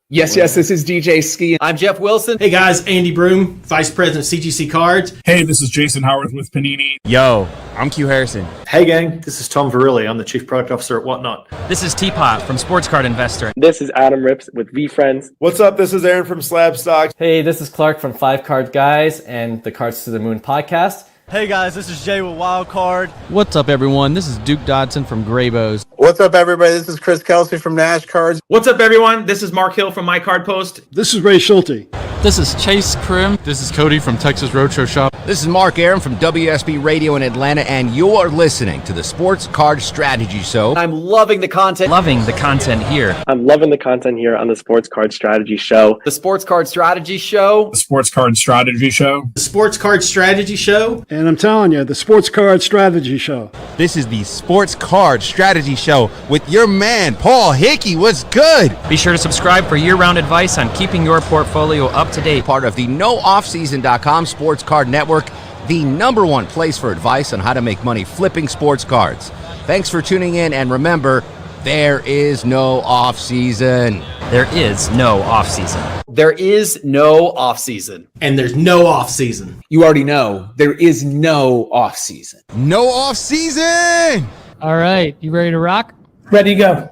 Yes, this is DJ Ski. I'm Jeff Wilson. Hey guys, Andy Broom, Vice President CGC Cards. Hey, this is Jason Howard with Panini. Yo, I'm Q Harrison. Hey gang, this is Tom Verrilli. I'm the Chief Product Officer at Whatnot. This is Teapot from Sports Card Investor. This is Adam Rips with V-Friends. What's up? This is Aaron from Slab Stock. Hey, this is Clark from 5 Card Guys and the Cards to the Moon podcast. Hey guys, this is Jay with Wild Card. What's up everyone? This is Duke Dodson from Gradeable. What's up everybody? This is Chris Kelsey from Nash Cards. What's up everyone? This is Mark Hill from My Card Post. This is Ray Schulte. This is Chase Krim. This is Cody from Texas Roadshow Shop. This is Mark Aaron from WSB Radio in Atlanta, and you're listening to the Sports Card Strategy Show. I'm loving the content. Loving the content here. I'm loving the content here on the Sports Card Strategy Show. The Sports Card Strategy Show. The Sports Card Strategy Show. The Sports Card Strategy Show. And I'm telling you, the Sports Card Strategy Show. This is the Sports Card Strategy Show with your man, Paul Hickey. What's good? Be sure to subscribe for year-round advice on keeping your portfolio up to date. Part of the NoOffSeason.com Sports Card Network, the #1 place for advice on how to make money flipping sports cards. Thanks for tuning in, and remember, there is no off-season. There is no off-season. There is no off-season. And there's no off-season. You already know, there is no off-season. No off-season! All right, you ready to rock? Ready to go.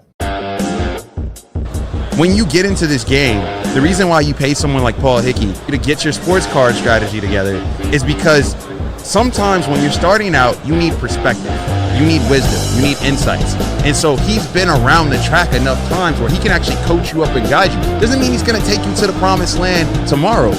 When you get into this game, the reason why you pay someone like Paul Hickey to get your sports card strategy together is because sometimes when you're starting out, you need perspective, you need wisdom, you need insights. And so he's been around the track enough times where he can actually coach you up and guide you. Doesn't mean he's going to take you to the promised land tomorrow,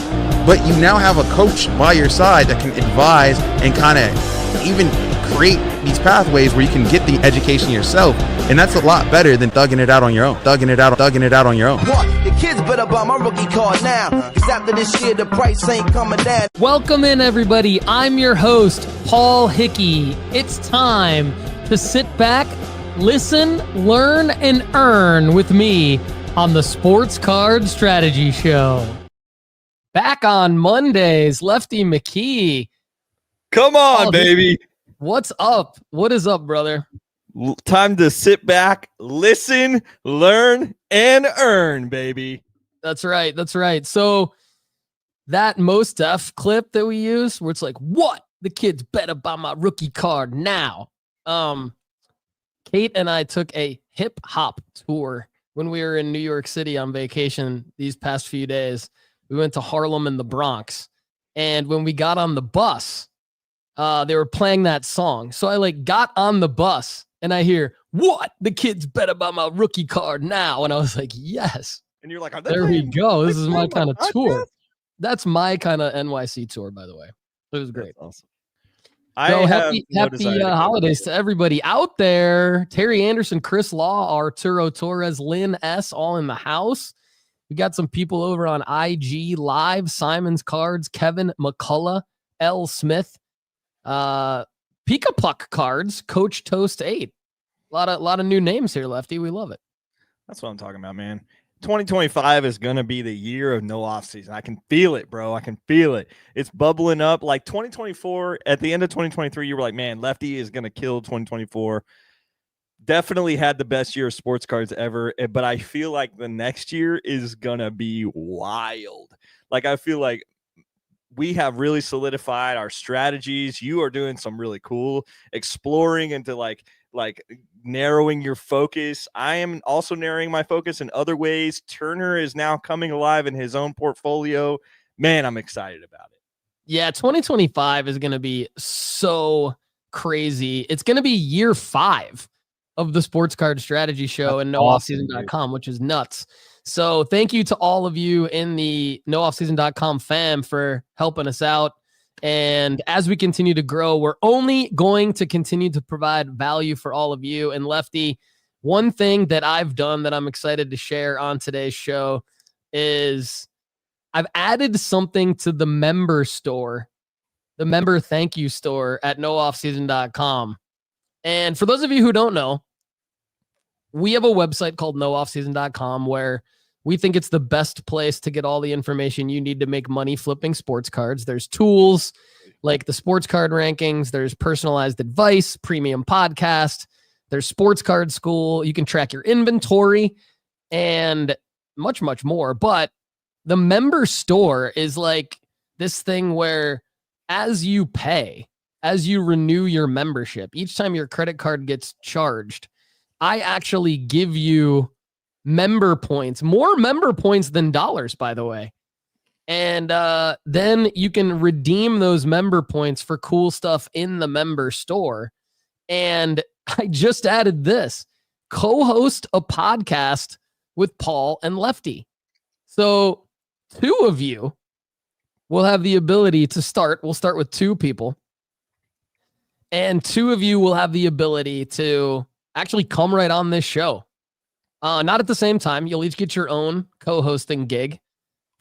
but you now have a coach by your side that can advise and kind of even create these pathways where you can get the education yourself, and that's a lot better than thugging it out on your own. Thugging it out on your own. What? The kids better buy my rookie card now, cause after this year the price ain't coming down. Welcome in everybody. I'm your host, Paul Hickey. It's time to sit back, listen, learn, and earn with me on the Sports Card Strategy Show. Back on Mondays, Lefty McKee. Come on, baby. What's up? What is up, brother? Time to sit back, listen, learn, and earn, baby. That's right. That's right. So that Mos Def clip that we use where it's like, what? The kids better buy my rookie card now. Kate and I took a hip hop tour when we were in New York City on vacation these past few days. We went to Harlem and the Bronx. And when we got on the bus, they were playing that song. So I got on the bus and I hear, what? The kids better buy my rookie card now. And I was like, yes. And you're like, there we go. This is my kind of tour. That's my kind of NYC tour, by the way. It was great. That's awesome. So happy holidays to everybody out there. Terry Anderson, Chris Law, Arturo Torres, Lynn S, all in the house. We got some people over on IG Live, Simon's Cards, Kevin McCullough, L. Smith, Pika Puck Cards, Coach Toast 8. A lot of new names here, Lefty. We love it. That's what I'm talking about, man. 2025 is going to be the year of no offseason. I can feel it, bro. I can feel it. It's bubbling up. Like 2024, at the end of 2023, you were like, man, Lefty is going to kill 2024. Definitely had the best year of sports cards ever, but I feel like the next year is going to be wild. Like, I feel like we have really solidified our strategies. You are doing some really cool exploring into like narrowing your focus. I am also narrowing my focus in other ways. Turner is now coming alive in his own portfolio. Man, I'm excited about it. Yeah, 2025 is going to be so crazy. It's going to be year 5 of the Sports Card Strategy Show and NoOffSeason.com, which is nuts. So thank you to all of you in the NoOffSeason.com fam for helping us out. And as we continue to grow, we're only going to continue to provide value for all of you. And Lefty, one thing that I've done that I'm excited to share on today's show is I've added something to the member store, the member thank you store at NoOffSeason.com. And for those of you who don't know, we have a website called NoOffSeason.com where we think it's the best place to get all the information you need to make money flipping sports cards. There's tools like the sports card rankings. There's personalized advice, premium podcast. There's sports card school. You can track your inventory. And much more. But the member store is like this thing where as you renew your membership, each time your credit card gets charged, I actually give you member points, more member points than dollars, by the way. And then you can redeem those member points for cool stuff in the member store. And I just added this: co-host a podcast with Paul and Lefty. So 2 of you will have the ability to start. We'll start with 2 people. And 2 of you will have the ability to actually come right on this show. Not at the same time. You'll each get your own co-hosting gig.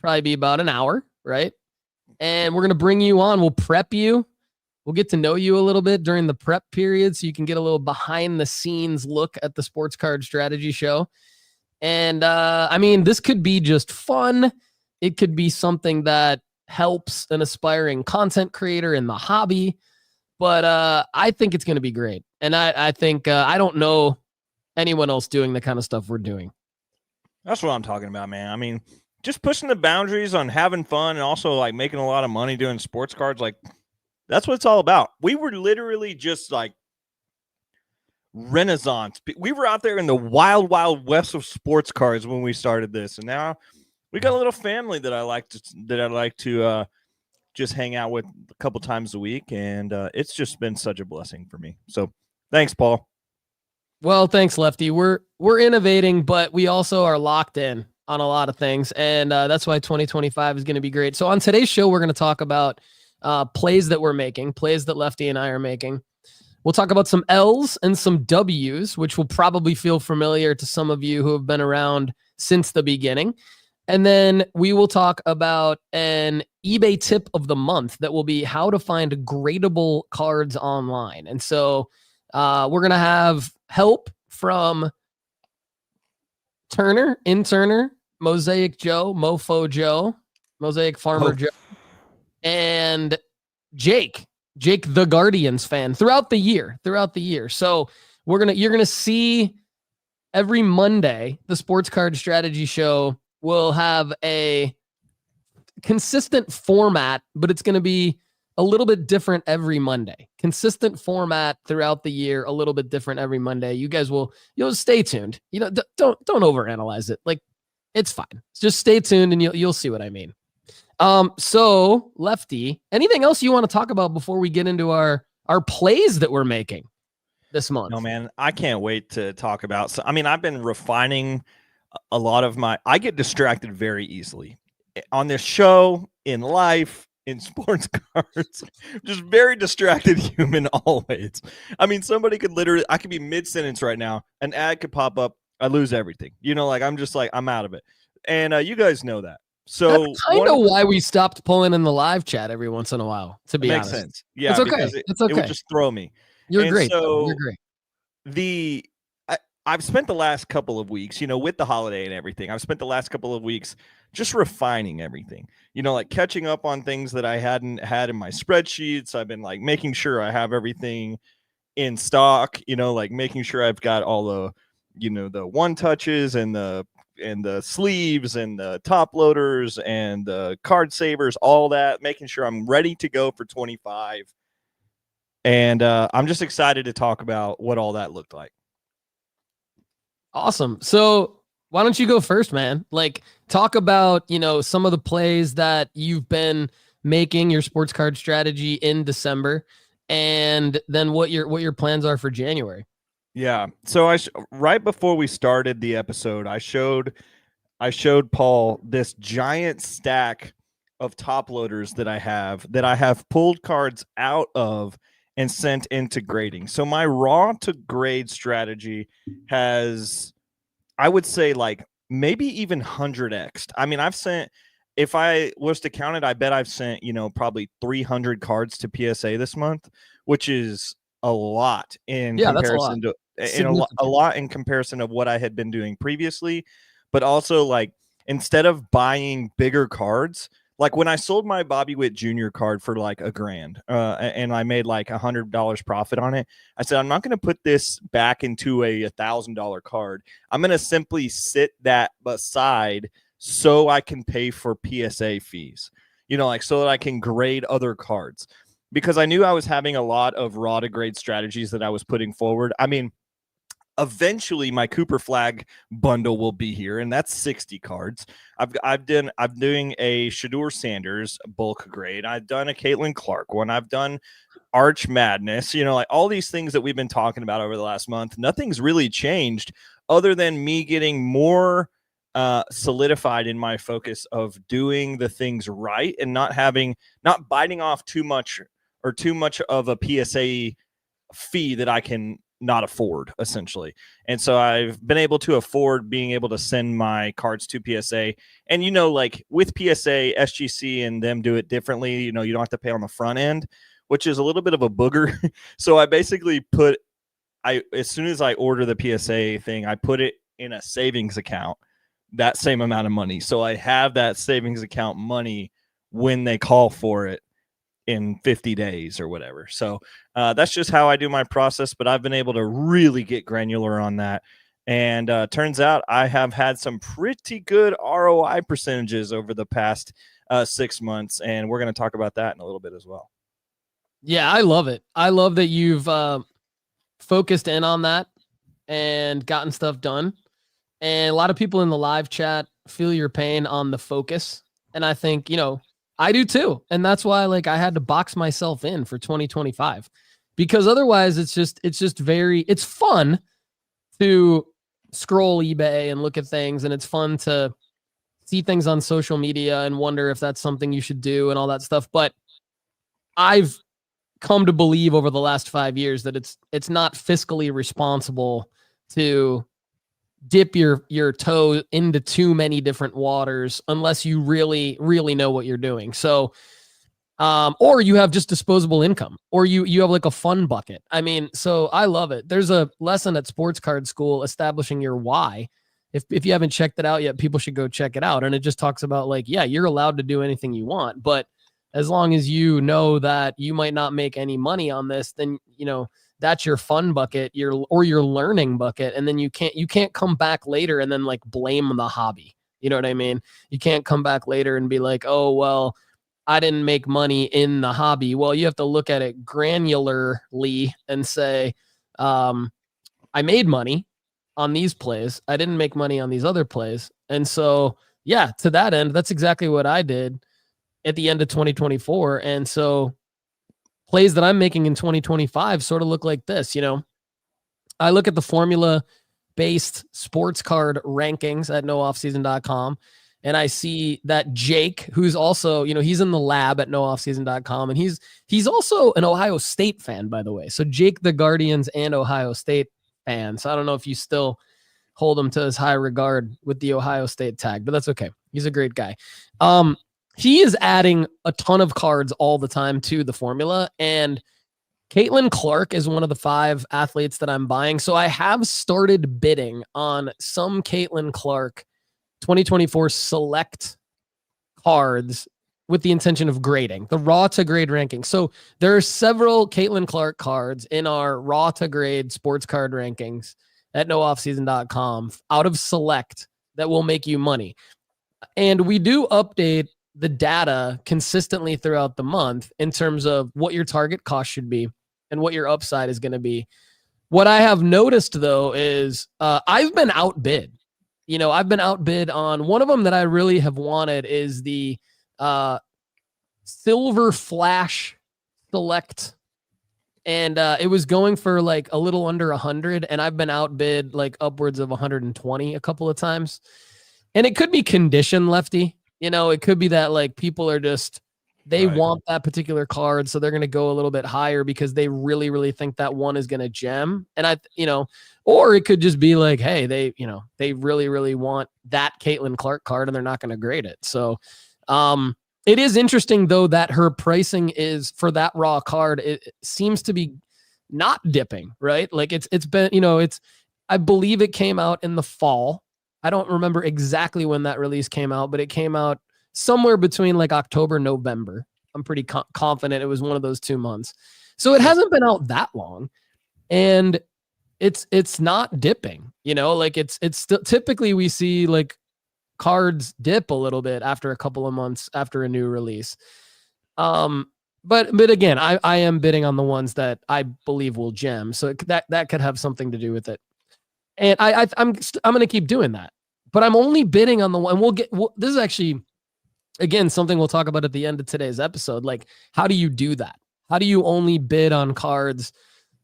Probably be about an hour, right? And we're going to bring you on. We'll prep you. We'll get to know you a little bit during the prep period so you can get a little behind the scenes look at the Sports Card Strategy Show. And I mean, this could be just fun. It could be something that helps an aspiring content creator in the hobby. But I think it's going to be great. And I think I don't know anyone else doing the kind of stuff we're doing. That's what I'm talking about, man. I mean, just pushing the boundaries on having fun and also like making a lot of money doing sports cards. Like, that's what it's all about. We were literally just like Renaissance. We were out there in the wild, wild west of sports cards when we started this. And now we got a little family that I like to just hang out with a couple times a week. And it's just been such a blessing for me. So thanks, Paul. Well, thanks, Lefty. We're innovating, but we also are locked in on a lot of things. And that's why 2025 is going to be great. So on today's show, we're going to talk about plays that we're making, plays that Lefty and I are making. We'll talk about some L's and some W's, which will probably feel familiar to some of you who have been around since the beginning. And then we will talk about an eBay tip of the month that will be how to find gradable cards online. And so we're going to have help from Turner, Mosaic Joe, Mofo Joe, Mosaic Farmer Joe, and Jake the Guardians fan throughout the year. So you're gonna see every Monday the Sports Card Strategy Show will have a consistent format, but it's going to be a little bit different every Monday. Consistent format throughout the year, a little bit different every Monday. You guys you'll stay tuned. You know, don't overanalyze it. Like, it's fine. Just stay tuned and you'll see what I mean. So Lefty, anything else you want to talk about before we get into our plays that we're making this month? No, man, I can't wait to talk about. So, I mean, I've been refining a lot of I get distracted very easily on this show, in life, in sports cards. Just very distracted human always. I mean, I could be mid-sentence right now, an ad could pop up, I lose everything. You know, like I'm out of it. And you guys know that. So that's kind of why we stopped pulling in the live chat every once in a while, to be honest. Makes sense. Yeah, it's okay. It would just throw me. You're great. So you're great. I've spent the last couple of weeks, you know, with the holiday and everything, I've spent the last couple of weeks just refining everything, you know, like catching up on things that I hadn't had in my spreadsheets. I've been like making sure I have everything in stock, you know, like making sure I've got all the, you know, the one touches and the sleeves and the top loaders and the card savers, all that, making sure I'm ready to go for 25. And I'm just excited to talk about what all that looked like. Awesome. So why don't you go first, man? Like, talk about, you know, some of the plays that you've been making, your sports card strategy in December, and then what your plans are for January. Yeah. So right before we started the episode, I showed Paul this giant stack of top loaders that I have pulled cards out of and sent into grading. So my raw to grade strategy has, I would say, like maybe even 100x'd. I mean, if I was to count it, I bet I've sent, you know, probably 300 cards to PSA this month, which is a lot in comparison to a lot in comparison of what I had been doing previously. But also, like, instead of buying bigger cards, Like when I sold my Bobby Witt Jr. card for like $1,000, and I made like $100 profit on it, I said, I'm not going to put this back into a $1,000 card. I'm going to simply sit that aside so I can pay for PSA fees, like so that I can grade other cards, because I knew I was having a lot of raw to grade strategies that I was putting forward. I mean, eventually my Cooper Flag bundle will be here, and that's 60 cards. I'm doing a Shedeur Sanders bulk grade. I've done a Caitlin Clark one. I've done Arch Madness, like all these things that we've been talking about over the last month. Nothing's really changed other than me getting more solidified in my focus of doing the things right and not biting off too much of a PSA fee that I can not afford, essentially. And so I've been able to afford being able to send my cards to PSA. And like with PSA, SGC and them do it differently. You don't have to pay on the front end, which is a little bit of a booger. So I basically as soon as I order the PSA thing, I put it in a savings account, that same amount of money. So I have that savings account money when they call for it in 50 days or whatever. So that's just how I do my process, but I've been able to really get granular on that. And turns out I have had some pretty good ROI percentages over the past 6 months. And we're going to talk about that in a little bit as well. Yeah, I love it. I love that you've focused in on that and gotten stuff done. And a lot of people in the live chat feel your pain on the focus. And I think, I do too. And that's why I had to box myself in for 2025, because otherwise it's fun to scroll eBay and look at things. And it's fun to see things on social media and wonder if that's something you should do and all that stuff. But I've come to believe over the last 5 years that it's not fiscally responsible to dip your toe into too many different waters unless you really, really know what you're doing. So, or you have just disposable income, or you have like a fun bucket. I mean, so I love it. There's a lesson at Sports Card School, Establishing Your Why. If you haven't checked it out yet, people should go check it out. And it just talks about you're allowed to do anything you want, but as long as you know that you might not make any money on this, then, that's your fun bucket, your learning bucket. And then you can't come back later and then blame the hobby. You know what I mean? You can't come back later and be like, oh, well, I didn't make money in the hobby. Well, you have to look at it granularly and say, I made money on these plays. I didn't make money on these other plays. And so, yeah, to that end, that's exactly what I did at the end of 2024. And so plays that I'm making in 2025 sort of look like this. I look at the formula-based sports card rankings at nooffseason.com, and I see that Jake, who's also, he's in the lab at nooffseason.com, and he's also an Ohio State fan, by the way. So Jake, the Guardians and Ohio State fan. So I don't know if you still hold him to his high regard with the Ohio State tag, but that's okay. He's a great guy. He is adding a ton of cards all the time to the formula, and Caitlin Clark is one of the 5 athletes that I'm buying. So I have started bidding on some Caitlin Clark 2024 select cards with the intention of grading the raw to grade ranking. So there are several Caitlin Clark cards in our raw to grade sports card rankings at nooffseason.com out of select that will make you money. And we do update the data consistently throughout the month in terms of what your target cost should be and what your upside is going to be. What I have noticed though is I've been outbid. I've been outbid on one of them that I really have wanted is the Silver Flash Select. And it was going for a little under 100, and I've been outbid upwards of 120 a couple of times. And it could be condition, Lefty. It could be that people are just, they want that particular card. So they're going to go a little bit higher because they really, really think that one is going to gem. And or it could just be hey, they really, really want that Caitlin Clark card and they're not going to grade it. So it is interesting though, that her pricing is for that raw card. It seems to be not dipping, right? It's been, I believe it came out in the fall. I don't remember exactly when that release came out, but it came out somewhere between like October, November. I'm pretty confident it was one of those 2 months. So it hasn't been out that long, and it's not dipping, like it's still, typically we see like cards dip a little bit after a couple of months after a new release. But again, I am bidding on the ones that I believe will gem. So that could have something to do with it. And I'm going to keep doing that, but I'm only bidding on the one. This is actually, again, something we'll talk about at the end of today's episode. Like, how do you do that? How do you only bid on cards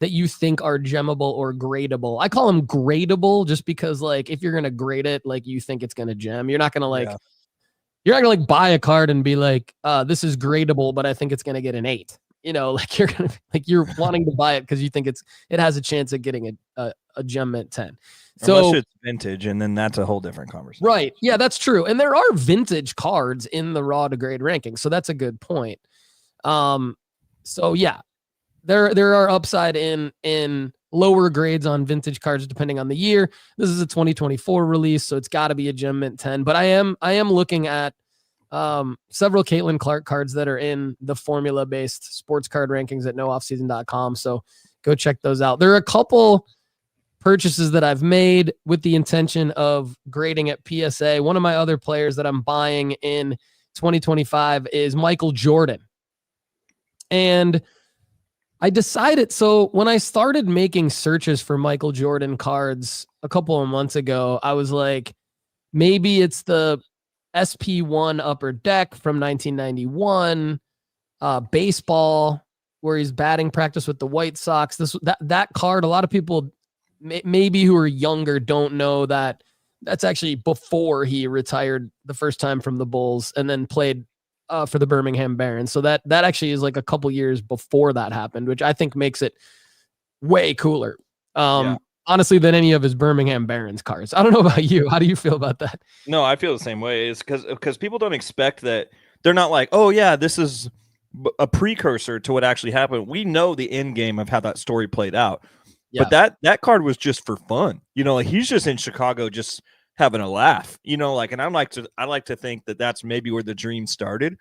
that you think are gemmable or gradeable? I call them gradeable just because, like, if you're going to grade it, like, you think it's going to gem, you're not going to you're not going to buy a card and be like, this is gradeable, but I think it's going to get an 8. Like you're wanting to buy it because you think it has a chance of getting a gem at 10. So unless it's vintage, and then that's a whole different conversation. Right. Yeah, that's true. And there are vintage cards in the raw to grade ranking. So that's a good point. So yeah, there are upside in lower grades on vintage cards depending on the year. This is a 2024 release, so it's got to be a gem mint 10. But I am looking at several Caitlin Clark cards that are in the formula-based sports card rankings at nooffseason.com. So go check those out. There are a couple purchases that I've made with the intention of grading at PSA. One of my other players that I'm buying in 2025 is Michael Jordan. And I decided, so when I started making searches for Michael Jordan cards a couple of months ago, I was like, maybe it's the SP1 Upper Deck from 1991, baseball, where he's batting practice with the White Sox. That card, a lot of people maybe who are younger don't know that that's actually before he retired the first time from the Bulls and then played for the Birmingham Barons. So that actually is like a couple years before that happened, which I think makes it way cooler. Honestly, than any of his Birmingham Barons cards. I don't know about you. How do you feel about that? No, I feel the same way. It's because people don't expect that. They're not like, oh yeah, this is a precursor to what actually happened. We know the end game of how that story played out. Yeah. But that card was just for fun. Like he's just in Chicago just having a laugh, and I like to think that that's maybe where the dream started.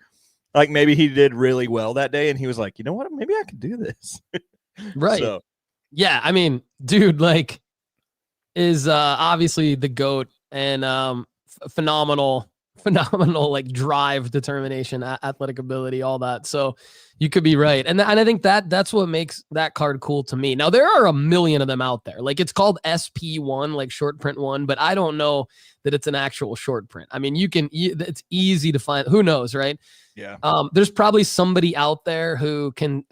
Like maybe he did really well that day and he was like, you know what, maybe I can do this. Right. So, yeah, I mean, dude, like, is obviously the GOAT and phenomenal like drive, determination, athletic ability, all that. So you could be right. And I think that's what makes that card cool to me. Now, there are a million of them out there. Like it's called SP1, like short print 1, but I don't know that it's an actual short print. I mean, it's easy to find. Who knows, right? Yeah. There's probably somebody out there who can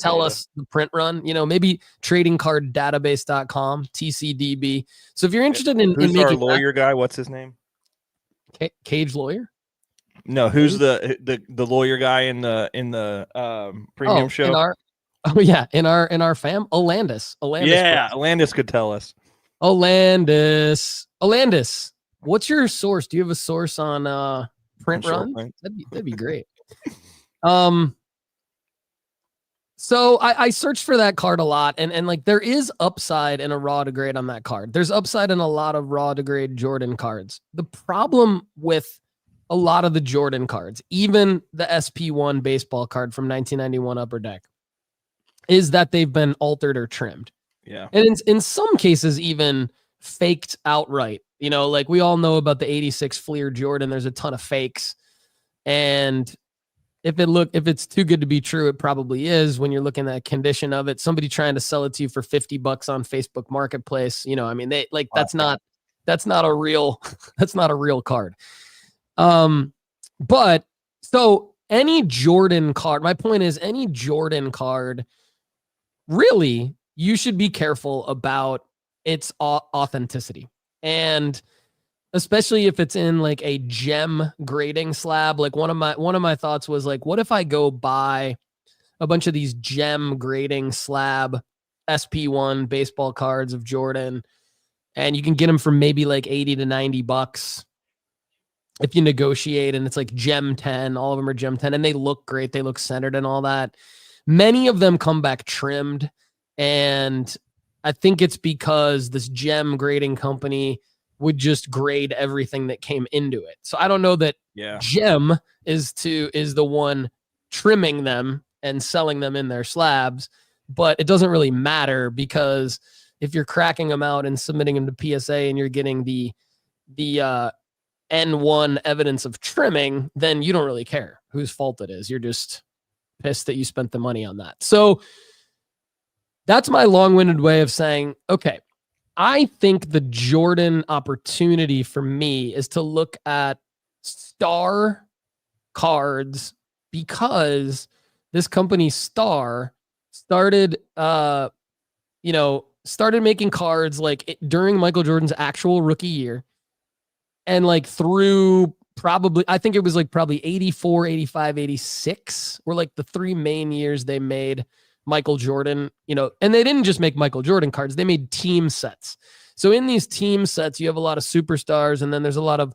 tell us the print run, maybe tradingcarddatabase.com, TCDB. So if you're interested in who's making our lawyer guy, what's his name? Cage Lawyer? No, who's the lawyer guy in the premium show? In our fam, Olandis. Yeah, Olandis could tell us. Olandis, what's your source? Do you have a source on print run? That'd be great. So I searched for that card a lot, and like there is upside in a raw to grade on that card. There's upside in a lot of raw to grade Jordan cards. The problem with a lot of the Jordan cards, even the SP1 baseball card from 1991 Upper Deck, is that they've been altered or trimmed. Yeah. And in some cases, even faked outright. Like we all know about the 86 Fleer Jordan. There's a ton of fakes. And if it's too good to be true, it probably is when you're looking at the condition of it. Somebody trying to sell it to you for $50 on Facebook Marketplace. I mean, that's not a real card. But so any Jordan card, my point is any Jordan card, really, you should be careful about its authenticity. And especially if it's in like a gem grading slab. Like one of my thoughts was like, what if I go buy a bunch of these gem grading slab SP1 baseball cards of Jordan, and you can get them for maybe like $80 to $90 if you negotiate, and it's like gem 10. All of them are gem 10, and they look great. They look centered and all that. Many of them come back trimmed, and I think it's because this gem grading company would just grade everything that came into it. So I don't know that Gem is the one trimming them and selling them in their slabs, but it doesn't really matter, because if you're cracking them out and submitting them to PSA and you're getting the N1 evidence of trimming, then you don't really care whose fault it is. You're just pissed that you spent the money on that. So that's my long-winded way of saying, okay, I think the Jordan opportunity for me is to look at star cards, because this company Star started making cards during Michael Jordan's actual rookie year, and through I think it was probably 84, 85, 86 were the three main years they made Michael Jordan, and they didn't just make Michael Jordan cards, they made team sets. So in these team sets, you have a lot of superstars, and then there's a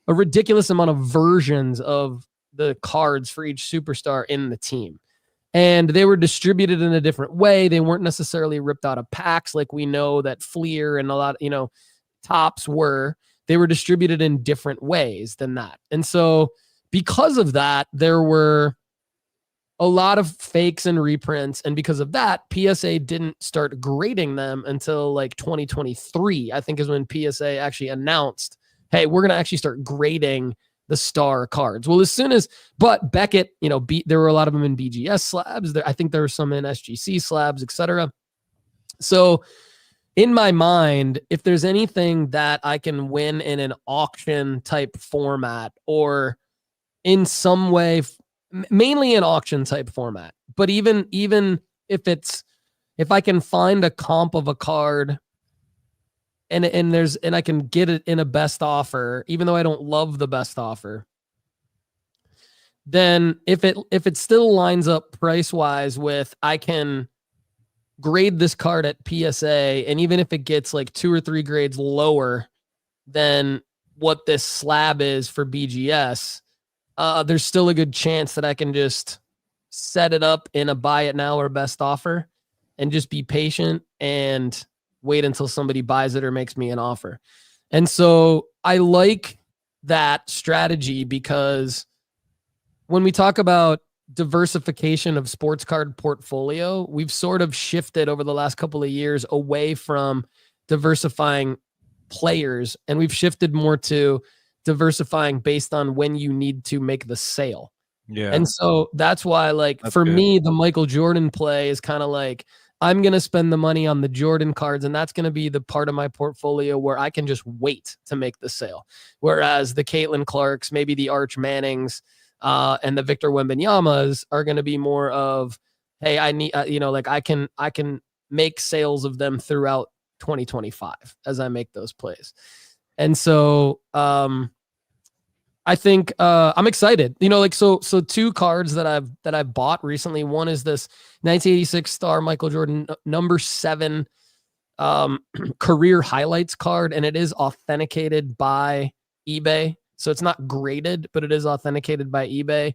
ridiculous amount of versions of the cards for each superstar in the team. And they were distributed in a different way. They weren't necessarily ripped out of packs like we know that Fleer and a lot, Tops were. They were distributed in different ways than that. And so because of that, there were a lot of fakes and reprints. And because of that, PSA didn't start grading them until 2023, I think, is when PSA actually announced, hey, we're going to actually start grading the star cards. Well, but Beckett, there were a lot of them in BGS slabs. I think there were some in SGC slabs, etc. So in my mind, if there's anything that I can win in an auction type format, or in some way, mainly an auction type format, but even if I can find a comp of a card and I can get it in a best offer, even though I don't love the best offer, then if it still lines up price wise with, I can grade this card at PSA, and even if it gets 2 or 3 grades lower than what this slab is for BGS, there's still a good chance that I can just set it up in a buy it now or best offer and just be patient and wait until somebody buys it or makes me an offer. And so I like that strategy, because when we talk about diversification of sports card portfolio, we've sort of shifted over the last couple of years away from diversifying players, and we've shifted more to diversifying based on when you need to make the sale. Yeah. And so that's why, for me, the Michael Jordan play is kind of I'm going to spend the money on the Jordan cards, and that's going to be the part of my portfolio where I can just wait to make the sale. Whereas the Caitlin Clarks, maybe the Arch Mannings, and the Victor Wembanyama's are going to be more of, hey, I need, I can make sales of them throughout 2025 as I make those plays. And so, I think, I'm excited, so 2 cards that I've bought recently. One is this 1986 Star Michael Jordan number 7, career highlights card. And it is authenticated by eBay. So it's not graded, but it is authenticated by eBay.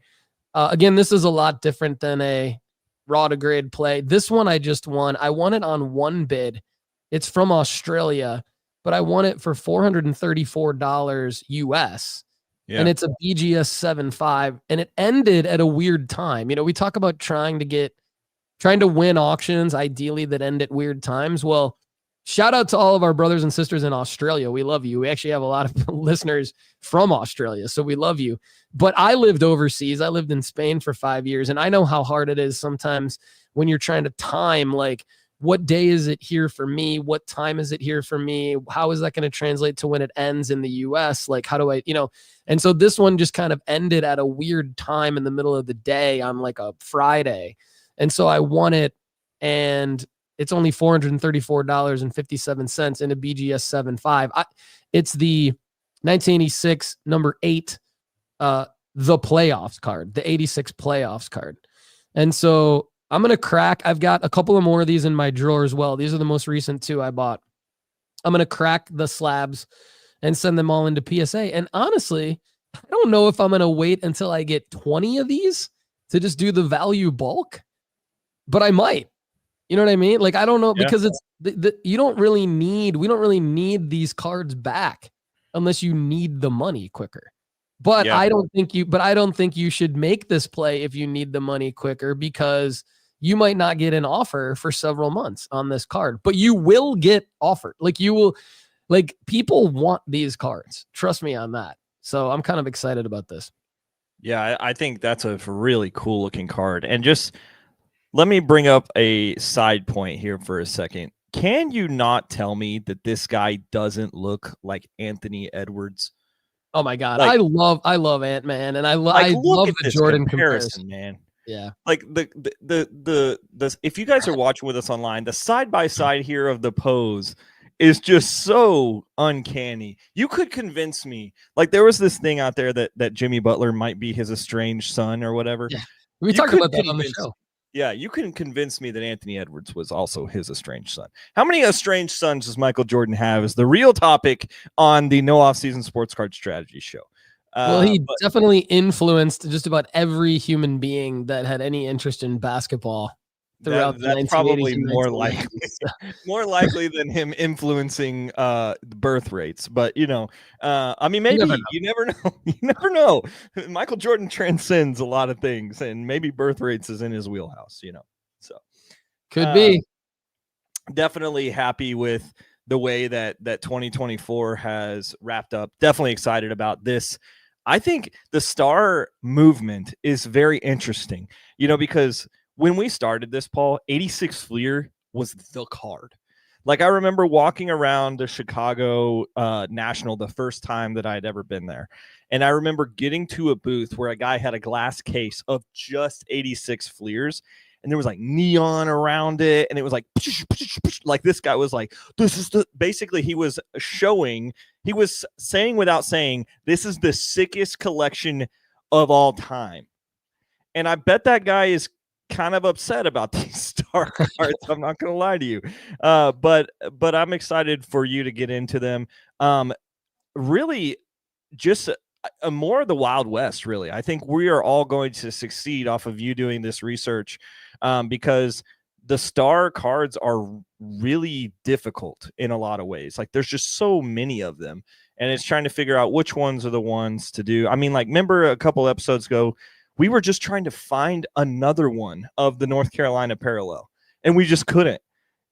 Again, this is a lot different than a raw to grade play. This one I just won. I won it on one bid. It's from Australia, but I won it for $434 US. Yeah. And it's a BGS 7.5, and it ended at a weird time. We talk about trying to win auctions, ideally, that end at weird times. Well, shout out to all of our brothers and sisters in Australia. We love you. We actually have a lot of listeners from Australia, so we love you. But I lived overseas. I lived in Spain for 5 years, and I know how hard it is sometimes when you're trying to time, what day is it here for me? What time is it here for me? How is that going to translate to when it ends in the US? How do I, and so this one just kind of ended at a weird time in the middle of the day on a Friday. And so I won it, and it's only $434.57 in a BGS 7.5. It's the 1986 number 8, the playoffs card, the 86 playoffs card. And so I'm going to crack. I've got a couple of more of these in my drawer as well. These are the most recent 2 I bought. I'm going to crack the slabs and send them all into PSA. And honestly, I don't know if I'm going to wait until I get 20 of these to just do the value bulk, but I might. You know what I mean? I don't know, because it's we don't really need these cards back. unless you need the money quicker. But I don't think you should make this play if you need the money quicker, because you might not get an offer for several months on this card, but you will get offered. People want these cards. Trust me on that. So I'm kind of excited about this. Yeah, I think that's a really cool looking card. And just let me bring up a side point here for a second. Can you not tell me that this guy doesn't look like Anthony Edwards? Oh my God. I love Ant-Man, and I love the Jordan comparison, man. Yeah. Like the if you guys are watching with us online, the side by side here of the pose is just so uncanny. You could convince me, like there was this thing out there that Jimmy Butler might be his estranged son or whatever. Yeah. We talked about that on the show. Yeah, you can convince me that Anthony Edwards was also his estranged son. How many estranged sons does Michael Jordan have is the real topic on the No Offseason Sports Card Strategy Show. Well, he definitely influenced just about every human being that had any interest in basketball throughout that's probably more likely than him influencing birth rates. But I mean, maybe you never know. You never know. Michael Jordan transcends a lot of things, and maybe birth rates is in his wheelhouse. So could be. Definitely happy with the way that 2024 has wrapped up. Definitely excited about this. I think the star movement is very interesting, because when we started this, Paul, 86 Fleer was the card. Like, I remember walking around the Chicago National the first time that I had ever been there. And I remember getting to a booth where a guy had a glass case of just 86 Fleers. And there was like neon around it. And it was like, like this guy was like, basically he was saying without saying, this is the sickest collection of all time. And I bet that guy is kind of upset about these star cards. I'm not going to lie to you. But I'm excited for you to get into them. Really just a more of the Wild West, really. I think we are all going to succeed off of you doing this research, because the star cards are really difficult in a lot of ways. Like, there's just so many of them, and it's trying to figure out which ones are the ones to do. I mean, like, remember a couple episodes ago, we were just trying to find another one of the North Carolina parallel, and we just couldn't,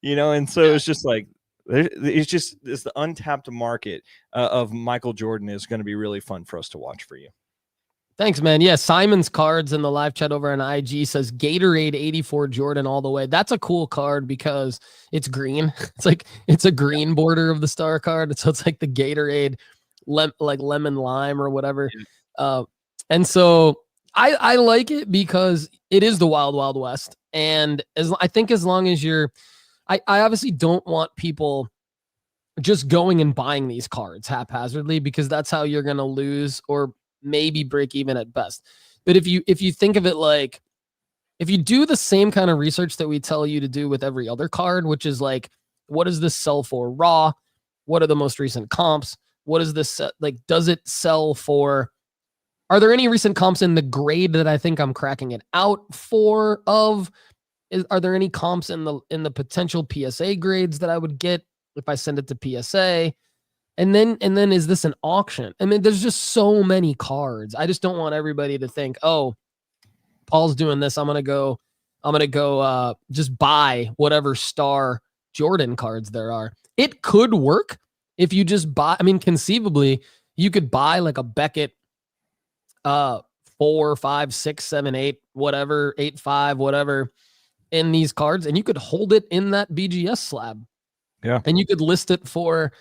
and so it's just like, it's the untapped market of Michael Jordan is going to be really fun for us to watch for you. Thanks, man. Yeah, Simon's cards in the live chat over on IG says Gatorade 84 Jordan all the way. That's a cool card because it's green. It's a green border of the star card. So it's like the Gatorade like lemon lime or whatever. And so I like it because it is the Wild Wild West. And I think as long as I obviously don't want people just going and buying these cards haphazardly, because that's how you're going to lose or maybe break even at best. But if you think of it like, if you do the same kind of research that we tell you to do with every other card, which is like, what does this sell for raw? What are the most recent comps? What is this like? Does it sell for? Are there any recent comps in the grade that I think I'm cracking it out for? Are there any comps in the potential PSA grades that I would get if I send it to PSA? And then is this an auction? I mean, there's just so many cards. I just don't want everybody to think, oh, Paul's doing this, I'm gonna go just buy whatever star Jordan cards there are. It could work if you just buy. I mean, conceivably, you could buy like a Beckett 4, 5, 6, 7, 8, whatever, 8, 5, whatever in these cards, and you could hold it in that BGS slab. Yeah. And you could list it for,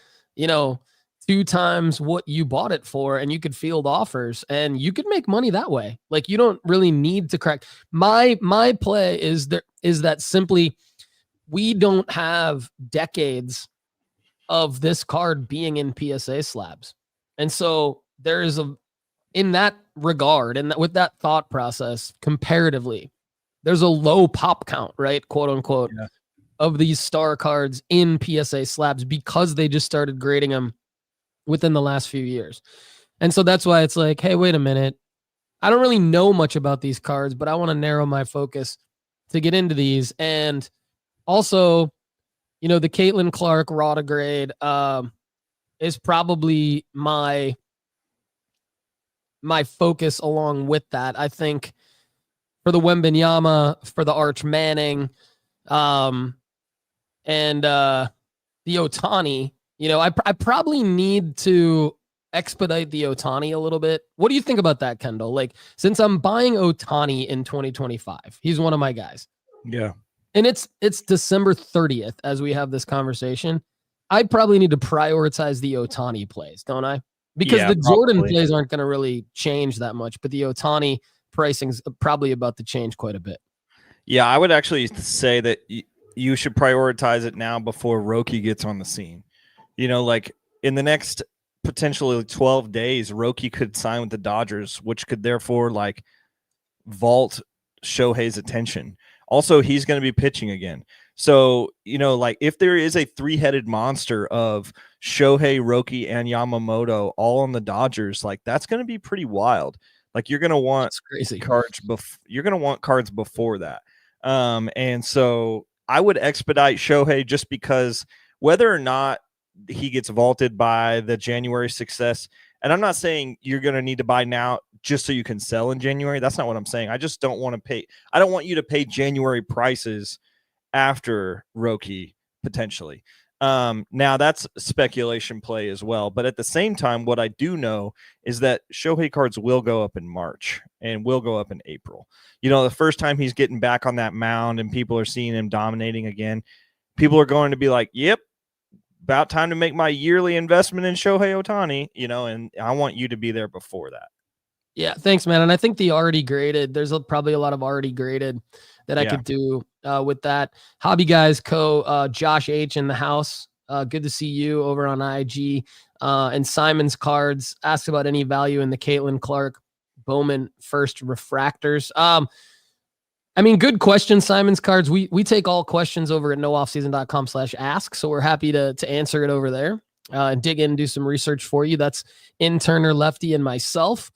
2 times what you bought it for, and you could field offers and you could make money that way. Like, you don't really need to crack. My play is that simply we don't have decades of this card being in PSA slabs. And so there is in that regard, and with that thought process, comparatively, there's a low pop count, right? Quote unquote, of these star cards in PSA slabs because they just started grading them within the last few years. And so that's why it's like, hey, wait a minute. I don't really know much about these cards, but I want to narrow my focus to get into these. And also, the Caitlin Clark raw to grade, is probably my focus along with that. I think for the Wembanyama, for the Arch Manning, and the Ohtani, I probably need to expedite the Ohtani a little bit. What do you think about that, Kendall? Like, since I'm buying Ohtani in 2025, he's one of my guys. Yeah. And it's December 30th as we have this conversation. I probably need to prioritize the Ohtani plays, don't I? Because the Jordan plays aren't going to really change that much, but the Ohtani pricing's probably about to change quite a bit. Yeah, I would actually say that you should prioritize it now before Roki gets on the scene. Like in the next potentially 12 days, Roki could sign with the Dodgers, which could therefore like vault Shohei's attention. Also, he's going to be pitching again. So, like if there is a three-headed monster of Shohei, Roki, and Yamamoto all on the Dodgers, like that's going to be pretty wild. Like you're going to want cards you're going to want cards before that. And so I would expedite Shohei just because whether or not he gets vaulted by the January success, and I'm not saying you're going to need to buy now just so you can sell in January. That's not what I'm saying. I just don't want to pay. I don't want you to pay January prices after Roki potentially. Now that's speculation play as well. But at the same time, what I do know is that Shohei cards will go up in March and will go up in April. The first time he's getting back on that mound and people are seeing him dominating again, people are going to be like, yep, about time to make my yearly investment in Shohei Ohtani, and I want you to be there before that. Yeah, thanks, man. And I think the already graded, there's probably a lot of already graded that I could do with that. Hobby Guys Josh H in the house. Good to see you over on IG. And Simon's Cards asked about any value in the Caitlin Clark Bowman first refractors. Good question, Simon's Cards. We take all questions over at nooffseason.com/ask. So we're happy to answer it over there and dig in and do some research for you. That's interner Lefty and myself.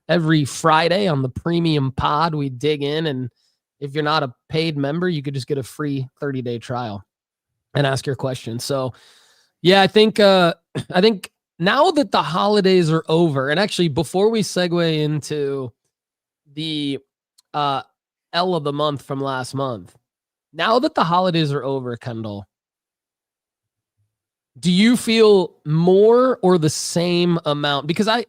Every Friday on the premium pod, we dig in, and if you're not a paid member, you could just get a free 30-day trial and ask your question. So, yeah, I think now that the holidays are over, and actually before we segue into the L of the month from last month, now that the holidays are over, Kendall, do you feel more or the same amount? Because I'm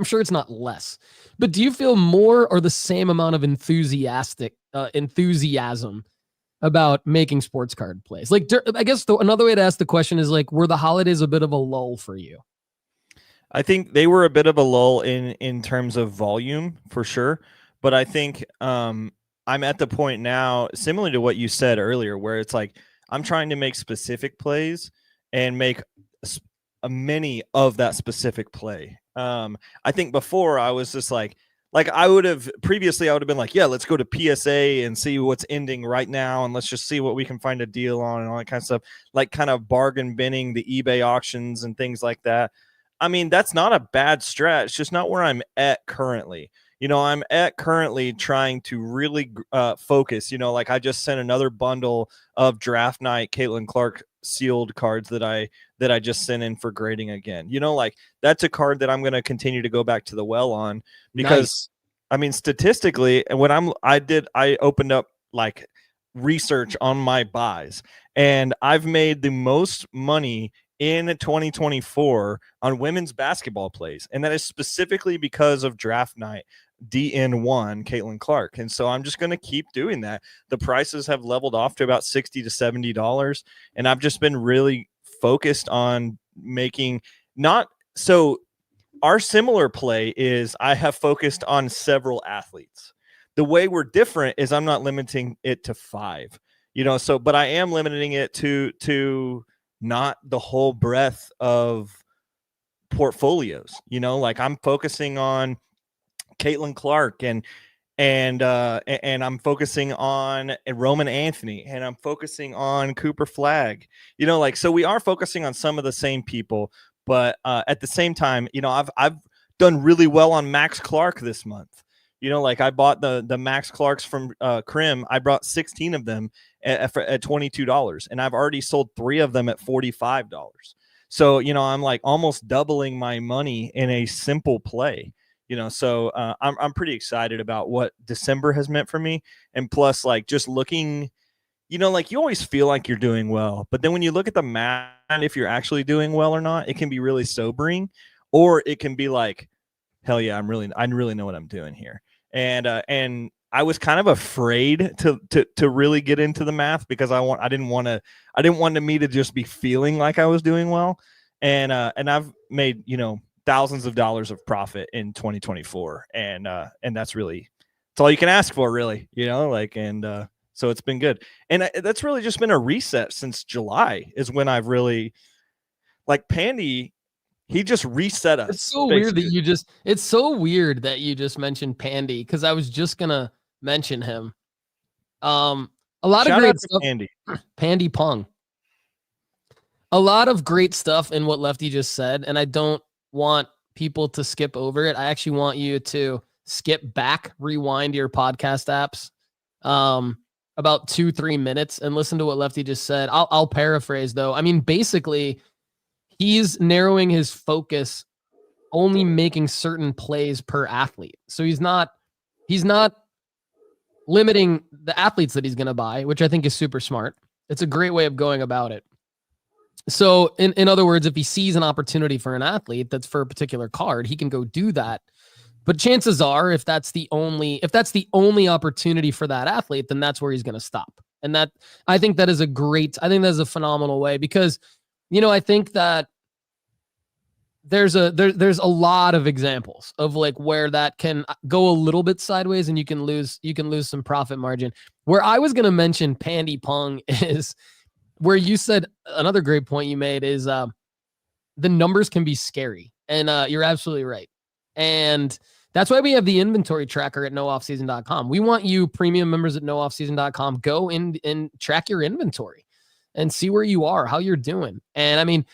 sure it's not less, but do you feel more or the same amount of enthusiasm about making sports card plays? Like, I guess another way to ask the question is like, were the holidays a bit of a lull for you? I think they were a bit of a lull in terms of volume for sure. But I think I'm at the point now, similar to what you said earlier, where it's like, I'm trying to make specific plays and make a many of that specific play. I think before I was just like I would have been like, yeah, let's go to PSA and see what's ending right now. And let's just see what we can find a deal on and all that kind of stuff, like kind of bargain binning the eBay auctions and things like that. That's not a bad strat. It's just not where I'm at currently. I'm at currently trying to really focus, like I just sent another bundle of draft night Caitlin Clark sealed cards that I just sent in for grading again. Like that's a card that I'm going to continue to go back to the well on because statistically, when I opened up like research on my buys and I've made the most money in 2024 on women's basketball plays. And that is specifically because of draft night DN1 Caitlin Clark. And so I'm just going to keep doing that. The prices have leveled off to about $60 to $70. And I've just been really focused on making our similar play is I have focused on several athletes. The way we're different is I'm not limiting it to 5, but I am limiting it to not the whole breadth of portfolios, like I'm focusing on Caitlin Clark and I'm focusing on Roman Anthony and I'm focusing on Cooper Flagg, so we are focusing on some of the same people, but at the same time, I've done really well on Max Clark this month. Like I bought the Max Clarks from Crim. I brought 16 of them at $22, and I've already sold 3 of them at $45. So, I'm like almost doubling my money in a simple play, so I'm pretty excited about what December has meant for me. And plus, like, just looking, like, you always feel like you're doing well, but then when you look at the math, if you're actually doing well or not, it can be really sobering, or it can be like, hell yeah, I really know what I'm doing here. And I was kind of afraid to really get into the math because I didn't want me to just be feeling like I was doing well. And I've made, thousands of dollars of profit in 2024. And that's all you can ask for, really, so it's been good. And that's really just been a reset since July is when I've really, like, Pandy, he just reset us. It's so weird that you just mentioned Pandy, because I was just gonna mention him. A lot of great stuff. Pandy Pong. A lot of great stuff in what Lefty just said, and I don't want people to skip over it. I actually want you to skip back, rewind your podcast apps, about 2-3 minutes, and listen to what Lefty just said. I'll paraphrase though. I mean, basically, he's narrowing his focus, only making certain plays per athlete. So he's not limiting the athletes that he's going to buy, which I think is super smart. It's a great way of going about it. So in other words, if he sees an opportunity for an athlete that's for a particular card, he can go do that. But chances are, if that's the only opportunity for that athlete, then that's where he's going to stop. And I think that is a phenomenal way, because, I think that there's a lot of examples of, like, where that can go a little bit sideways and you can lose some profit margin. Where I was going to mention Pandy Pong is where you said another great point you made is the numbers can be scary. And you're absolutely right. And that's why we have the inventory tracker at nooffseason.com. We want you premium members at nooffseason.com. Go in and track your inventory and see where you are, how you're doing. And I mean,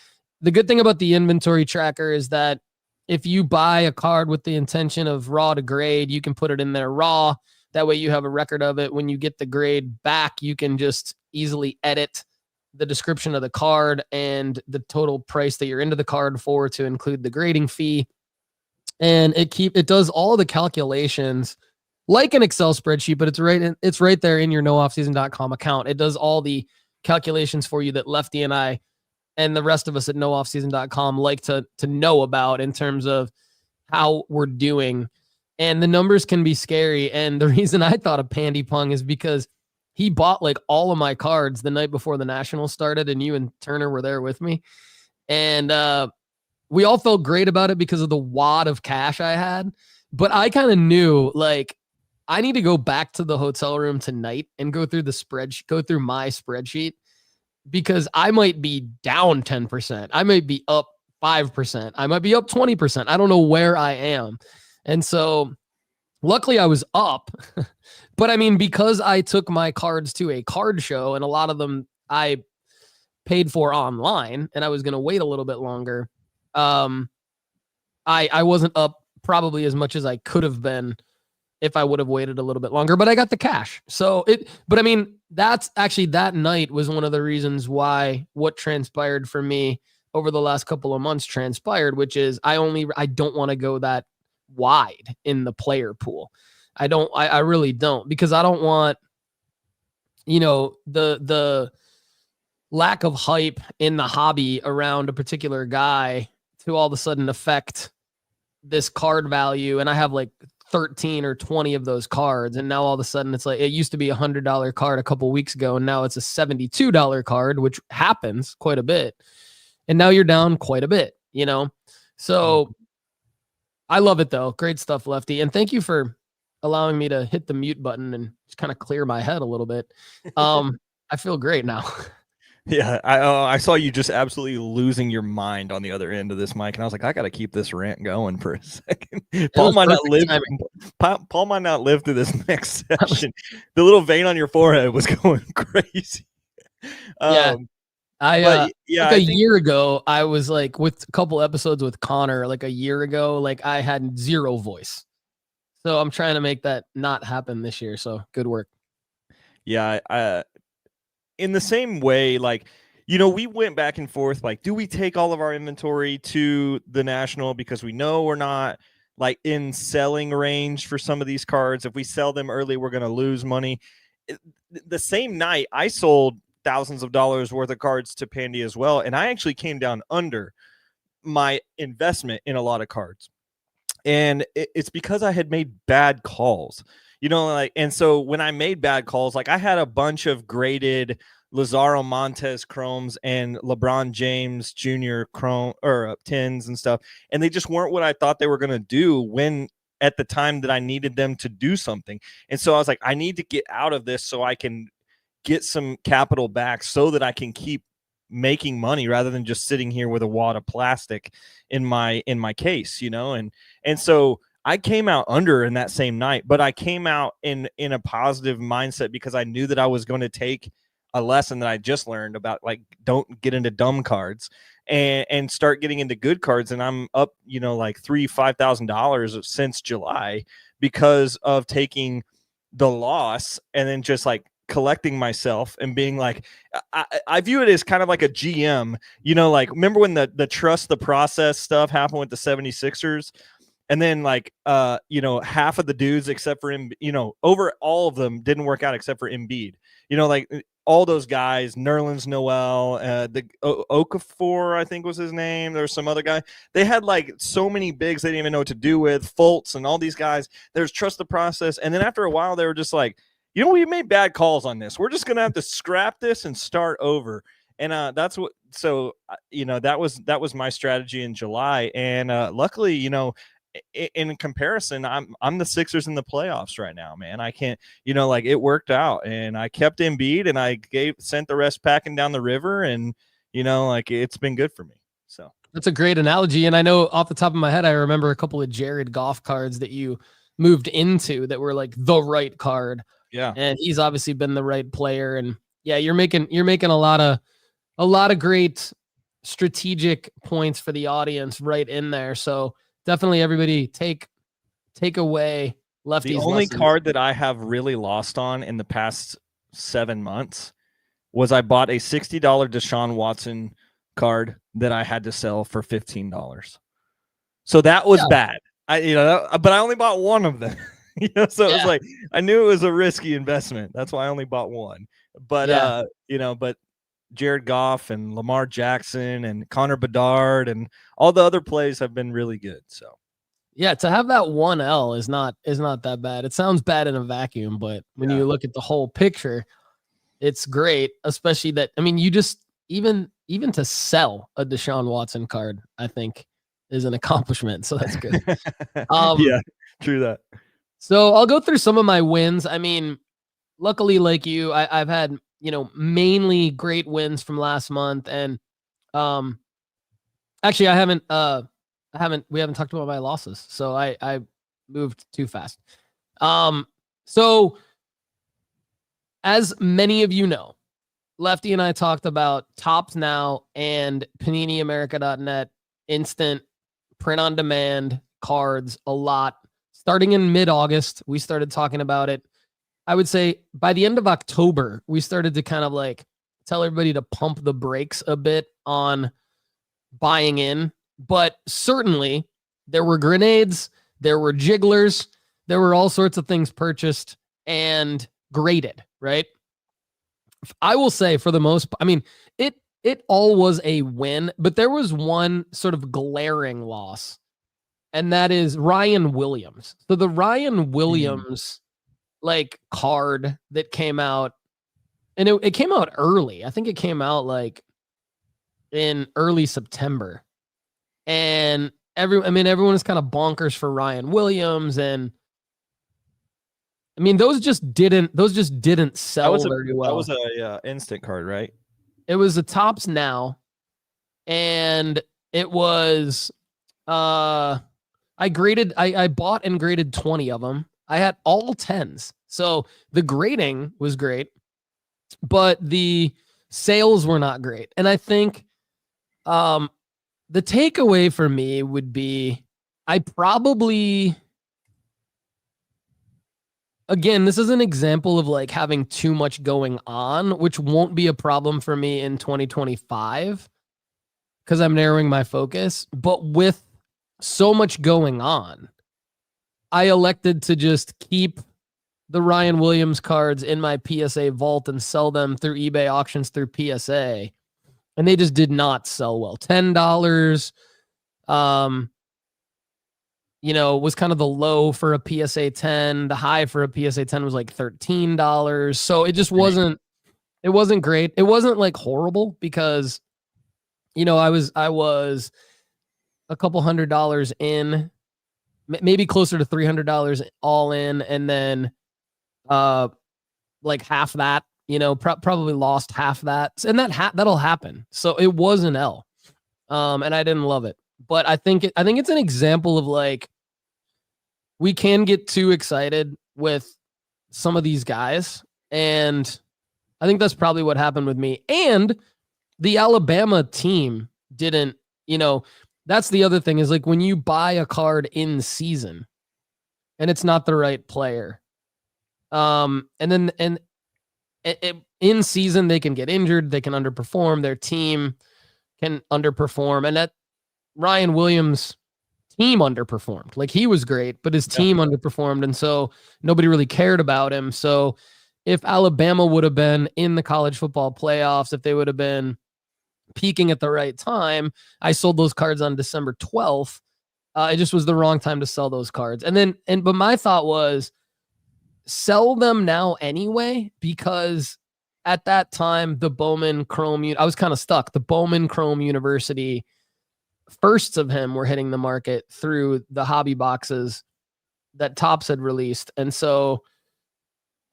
the good thing about the inventory tracker is that if you buy a card with the intention of raw to grade, you can put it in there raw. That way you have a record of it. When you get the grade back, you can just easily edit the description of the card and the total price that you're into the card for to include the grading fee. And it does all the calculations like an Excel spreadsheet, but it's right there in your nooffseason.com account. It does all the calculations for you that Lefty and I and the rest of us at nooffseason.com like to know about in terms of how we're doing. And the numbers can be scary. And the reason I thought of Pandy Pong is because he bought, like, all of my cards the night before the Nationals started, and you and Turner were there with me. And we all felt great about it because of the wad of cash I had. But I kind of knew, like, I need to go back to the hotel room tonight and go through my spreadsheet, because I might be down 10%. I might be up 5%. I might be up 20%. I don't know where I am. And so luckily I was up, but I mean, because I took my cards to a card show and a lot of them I paid for online and I was going to wait a little bit longer. I wasn't up probably as much as I could have been if I would have waited a little bit longer, but I got the cash. But I mean, that's actually, that night was one of the reasons why what transpired for me over the last couple of months transpired, which is I don't want to go that wide in the player pool. I really don't, because I don't want, the lack of hype in the hobby around a particular guy to all of a sudden affect this card value. And I have like 13 or 20 of those cards. And now all of a sudden it's like, it used to be $100 card a couple weeks ago, and now it's a $72 card, which happens quite a bit. And now you're down quite a bit, So I love it though. Great stuff, Lefty. And thank you for allowing me to hit the mute button and just kind of clear my head a little bit. I feel great now. Yeah, I saw you just absolutely losing your mind on the other end of this mic, and I was like, I got to keep this rant going for a second. Paul might not live through this next session. The little vein on your forehead was going crazy. A year ago, I was like, with a couple episodes with Connor, like a year ago, like I had zero voice. So I'm trying to make that not happen this year. So good work. Yeah, in the same way, like, we went back and forth. Like, do we take all of our inventory to the National because we know we're not like in selling range for some of these cards? If we sell them early, we're going to lose money. The same night, I sold thousands of dollars worth of cards to Pandy as well, and I actually came down under my investment in a lot of cards. And it's because I had made bad calls, and so when I made bad calls, like I had a bunch of graded Lazaro Montes chromes and LeBron James Jr. chrome or tins and stuff, and they just weren't what I thought they were going to do when at the time that I needed them to do something. And so I was like, I need to get out of this so I can get some capital back so that I can keep making money rather than just sitting here with a wad of plastic in my case, and so I came out under in that same night, but I came out in a positive mindset because I knew that I was going to take a lesson that I just learned about, like, don't get into dumb cards and start getting into good cards. And I'm up, like $5,000 since July because of taking the loss and then just like collecting myself and being like, I view it as kind of like a GM, like remember when the trust the process stuff happened with the 76ers? And then like, half of the dudes except for him, over all of them didn't work out except for Embiid, like all those guys, Nerlens Noel, the Okafor, I think was his name. There was some other guy. They had like so many bigs they didn't even know what to do with. Fultz and all these guys. There's trust the process. And then after a while, they were just like, we made bad calls on this. We're just going to have to scrap this and start over. And that's what, so, that was my strategy in July. And luckily, in comparison, I'm the Sixers in the playoffs right now, man. I can't, like it worked out, and I kept Embiid, and I sent the rest packing down the river, and like it's been good for me. So that's a great analogy. And I know off the top of my head, I remember a couple of Jared Goff cards that you moved into that were like the right card. Yeah, and he's obviously been the right player. And yeah, you're making a lot of great strategic points for the audience right in there. So definitely everybody take away Lefty's The only lesson. card that I have really lost on in the past 7 months was I bought a $60 Deshaun Watson card that I had to sell for $15. So that was bad. But I only bought one of them. So it was like I knew it was a risky investment. That's why I only bought one. But but Jared Goff and Lamar Jackson and Connor Bedard and all the other plays have been really good. So yeah, to have that 1L is not that bad. It sounds bad in a vacuum, but when you look at the whole picture, it's great. Especially that, I mean, you just even to sell a Deshaun Watson card, I think is an accomplishment. So that's good. Yeah, true that. So I'll go through some of my wins. I mean, luckily, like you, I've had, mainly great wins from last month. And actually we haven't talked about my losses. So I moved too fast. So as many of you know, Lefty and I talked about Tops Now and PaniniAmerica.net instant print on demand cards a lot. Starting in mid-August, we started talking about it. I would say by the end of October, we started to kind of like tell everybody to pump the brakes a bit on buying in. But certainly there were grenades, there were jigglers, there were all sorts of things purchased and graded, right? I will say for the most, I mean, it all was a win, but there was one sort of glaring loss, and that is Ryan Williams. So the Ryan Williams like card that came out, and it came out early. I think it came out like in early September, and everyone is kind of bonkers for Ryan Williams, and I mean those just didn't sell very well. That was a instant card, right? It was a Tops Now, and it was I bought and graded 20 of them. I had all 10s. So the grading was great, but the sales were not great. And I think the takeaway for me would be I probably again, this is an example of like having too much going on, which won't be a problem for me in 2025 because I'm narrowing my focus. But with so much going on, I elected to just keep the Ryan Williams cards in my PSA vault and sell them through eBay auctions through PSA. And they just did not sell well. $10, was kind of the low for a PSA 10. The high for a PSA 10 was like $13. So it just wasn't great. It wasn't like horrible because, I was a couple $100 in, maybe closer to $300 all in. And then, like half that, probably lost half that. And that'll happen. So it was an L. And I didn't love it. But I think it's an example of like we can get too excited with some of these guys, and I think that's probably what happened with me. And the Alabama team didn't, that's the other thing is like when you buy a card in season and it's not the right player, and in season they can get injured, they can underperform, their team can underperform, and that Ryan Williams' team underperformed. Like he was great, but his team underperformed, and so nobody really cared about him. So if Alabama would have been in the college football playoffs, if they would have been peaking at the right time, I sold those cards on December 12th. It just was the wrong time to sell those cards. But my thought was sell them now anyway, because at that time, the Bowman Chrome, I was kind of stuck. The Bowman Chrome University firsts of him were hitting the market through the hobby boxes that Topps had released. And so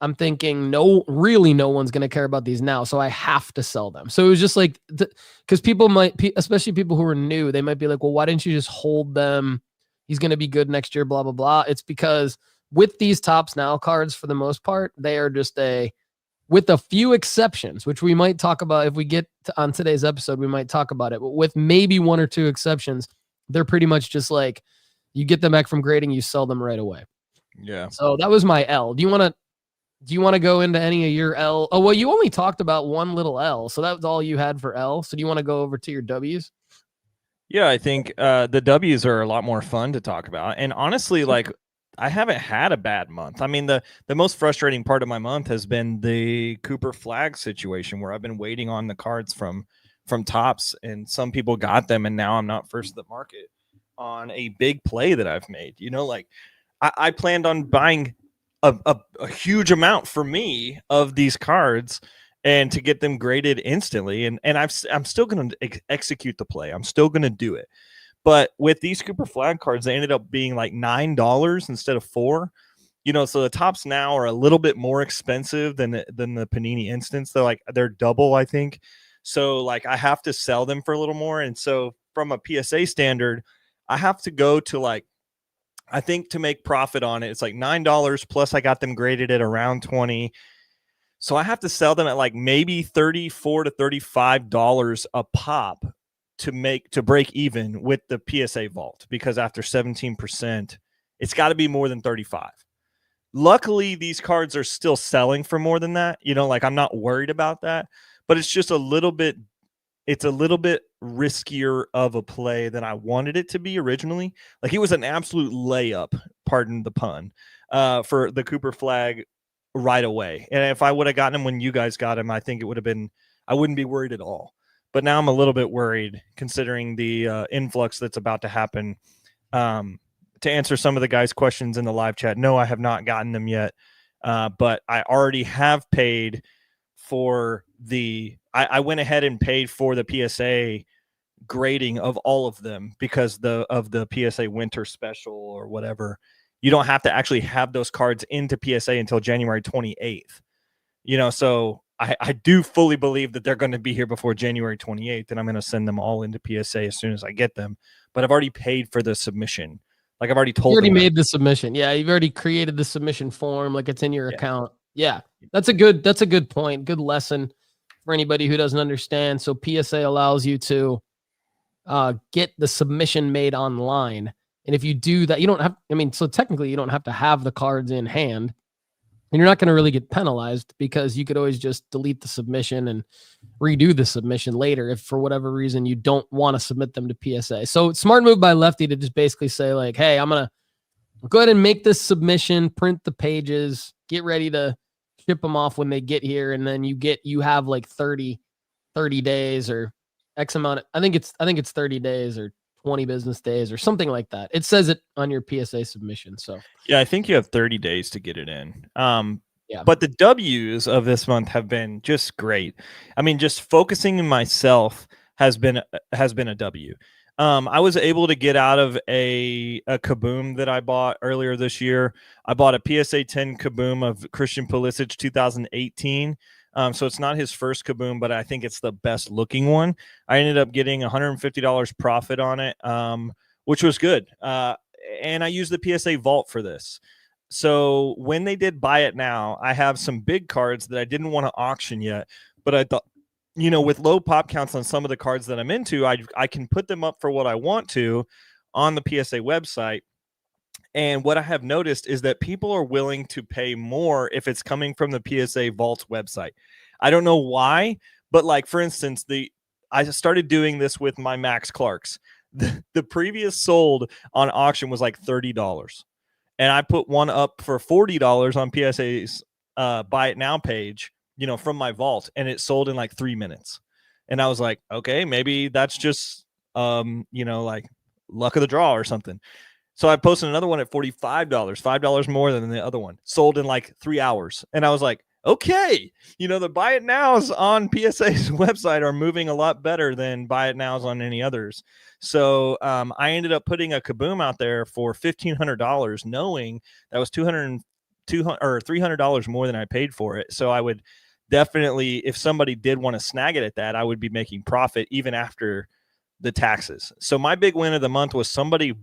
I'm thinking, no one's going to care about these now. So I have to sell them. So it was just like, because people especially people who are new, they might be like, well, why didn't you just hold them? He's going to be good next year, blah, blah, blah. It's because with these Topps Now cards, for the most part, they are just with a few exceptions, which we might talk about if we get on today's episode, we might talk about it, but with maybe one or two exceptions, they're pretty much just like, you get them back from grading, you sell them right away. Yeah. So that was my L. Do you want to go into any of your L? Oh, well, you only talked about one little L, so that was all you had for L. So do you want to go over to your W's? Yeah, I think the W's are a lot more fun to talk about. And honestly, like, I haven't had a bad month. I mean, the most frustrating part of my month has been the Cooper Flag situation where I've been waiting on the cards from Topps, and some people got them, and now I'm not first to the market on a big play that I've made. Like I planned on buying a huge amount for me of these cards and to get them graded instantly. And I'm still going to execute the play. I'm still going to do it. But with these Cooper Flag cards, they ended up being like $9 instead of $4. So the Topps Now are a little bit more expensive than the Panini Instants. They're double, I think. So like I have to sell them for a little more. And so from a PSA standard, I have to go to like, I think to make profit on it, it's like $9 plus I got them graded at around 20. So I have to sell them at like maybe $34 to $35 a pop to break even with the PSA vault, because after 17%, it's got to be more than 35. Luckily, these cards are still selling for more than that. Like I'm not worried about that, but it's just a little bit riskier of a play than I wanted it to be originally. Like it was an absolute layup, pardon the pun, for the Cooper Flag right away. And if I would have gotten him when you guys got him, I think it would have been, I wouldn't be worried at all. But now I'm a little bit worried considering the influx that's about to happen. To answer some of the guys' questions in the live chat, no, I have not gotten them yet. But I already have paid for I went ahead and paid for the PSA grading of all of them because of the PSA winter special or whatever. You don't have to actually have those cards into PSA until January 28th. So I do fully believe that they're going to be here before January 28th, and I'm going to send them all into PSA as soon as I get them. But I've already paid for the submission. Like I've already told them. You already made the submission. Yeah, you've already created the submission form. Like it's in your account. Yeah, that's a good point. Good lesson for anybody who doesn't understand. So PSA allows you to get the submission made online. And if you do that, you don't have, so technically you don't have to have the cards in hand. And you're not going to really get penalized because you could always just delete the submission and redo the submission later if for whatever reason you don't want to submit them to PSA. So smart move by Lefty to just basically say like, hey, I'm going to go ahead and make this submission, print the pages, get ready to ship them off when they get here. And then you have like 30 days or X amount. I think it's 30 days or 20 business days or something like that. It says it on your PSA submission. So yeah, I think you have 30 days to get it in. Yeah. But the W's of this month have been just great. I mean, just focusing on myself has been a W. I was able to get out of a Kaboom that I bought earlier this year. I bought a PSA 10 Kaboom of Christian Pulisic 2018. So it's not his first Kaboom, but I think it's the best looking one. I ended up getting $150 profit on it, which was good. And I used the PSA vault for this. So when they did buy it now, I have some big cards that I didn't want to auction yet, but I thought, with low pop counts on some of the cards that I'm into, I can put them up for what I want to on the PSA website. And what I have noticed is that people are willing to pay more if it's coming from the PSA Vault website. I don't know why, but like, for instance, I started doing this with my Max Clarks. The previous sold on auction was like $30. And I put one up for $40 on PSA's Buy It Now page, from my vault, and it sold in like 3 minutes. And I was like, okay, maybe that's just, like luck of the draw or something. So I posted another one at $45, $5 more than the other one, sold in like 3 hours. And I was like, okay, the Buy It Nows on PSA's website are moving a lot better than Buy It Nows on any others. So I ended up putting a Kaboom out there for $1,500, knowing that was $300 more than I paid for it. So I would definitely, if somebody did want to snag it at that, I would be making profit even after the taxes. So my big win of the month was somebody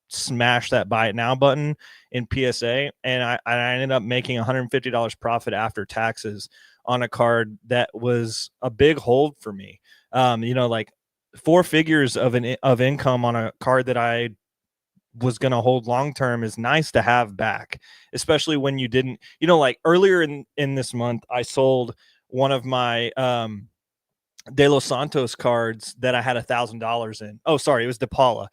smash that Buy It Now button in PSA, and I ended up making $150 profit after taxes on a card that was a big hold for me. Like 4 figures of income on a card that I was going to hold long term is nice to have back, especially when you didn't, like earlier in this month, I sold one of my De Los Santos cards that I had $1,000 in. Oh, sorry, it was De Paula.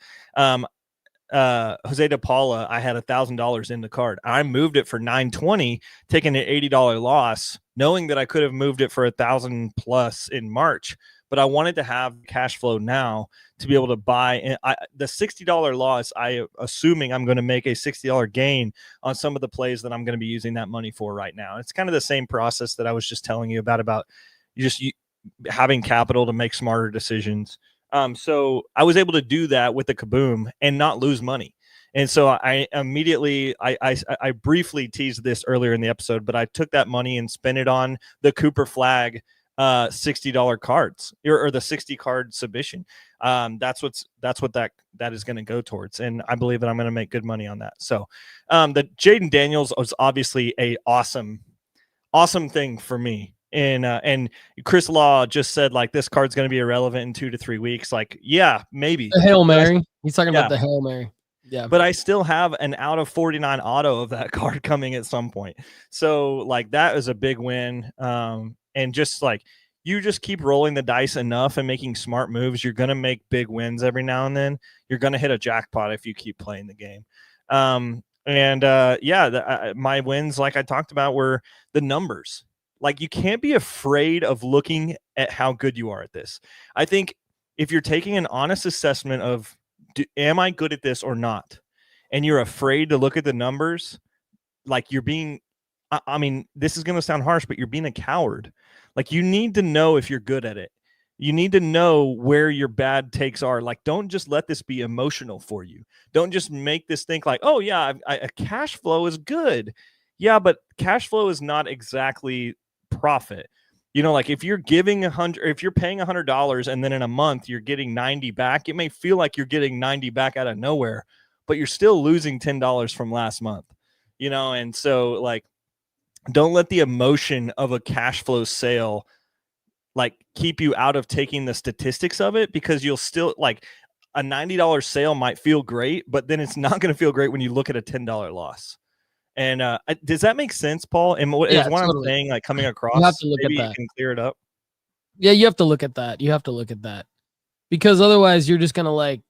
Jose De Paula, I had $1,000 in the card. I moved it for $920, taking an $80 loss, knowing that I could have moved it for $1,000 plus in March. But I wanted to have cash flow now to be able to buy. And the $60 loss, assuming I'm going to make a $60 gain on some of the plays that I'm going to be using that money for right now. It's kind of the same process that I was just telling you about you having capital to make smarter decisions. So I was able to do that with the Kaboom and not lose money. And so I immediately, I briefly teased this earlier in the episode, but I took that money and spent it on the Cooper Flag $60 cards or the 60 card submission. That's what that is going to go towards. And I believe that I'm going to make good money on that. So the Jaden Daniels was obviously a awesome thing for me. And Chris Law just said like this card's going to be irrelevant in 2 to 3 weeks. Like, yeah, maybe the Hail Mary. He's talking about the Hail Mary. Yeah, but I still have an out of 49 auto of that card coming at some point. So like that is a big win. And just like you just keep rolling the dice enough and making smart moves, you're going to make big wins every now and then. You're going to hit a jackpot if you keep playing the game. My wins, like I talked about, were the numbers. Like you can't be afraid of looking at how good you are at this. I think if you're taking an honest assessment of am I good at this or not, and you're afraid to look at the numbers, like you're being, I mean, this is going to sound harsh, but you're being a coward. Like you need to know if you're good at it. You need to know where your bad takes are. Like, don't just let this be emotional for you. Don't just make this think like, oh yeah, a cash flow is good. Yeah, but cash flow is not exactly profit. Like if you're giving if you're paying $100 and then in a month you're getting 90 back, it may feel like you're getting 90 back out of nowhere, but you're still losing $10 from last month, and so like, don't let the emotion of a cash flow sale like keep you out of taking the statistics of it, because you'll still like a $90 sale might feel great, but then it's not going to feel great when you look at a $10 loss. And does that make sense, Paul? And what Yeah, is what I'm totally. saying, like coming across? You have to look maybe at you that. can clear it up. Yeah, you have to look at that. Because otherwise you're just going to like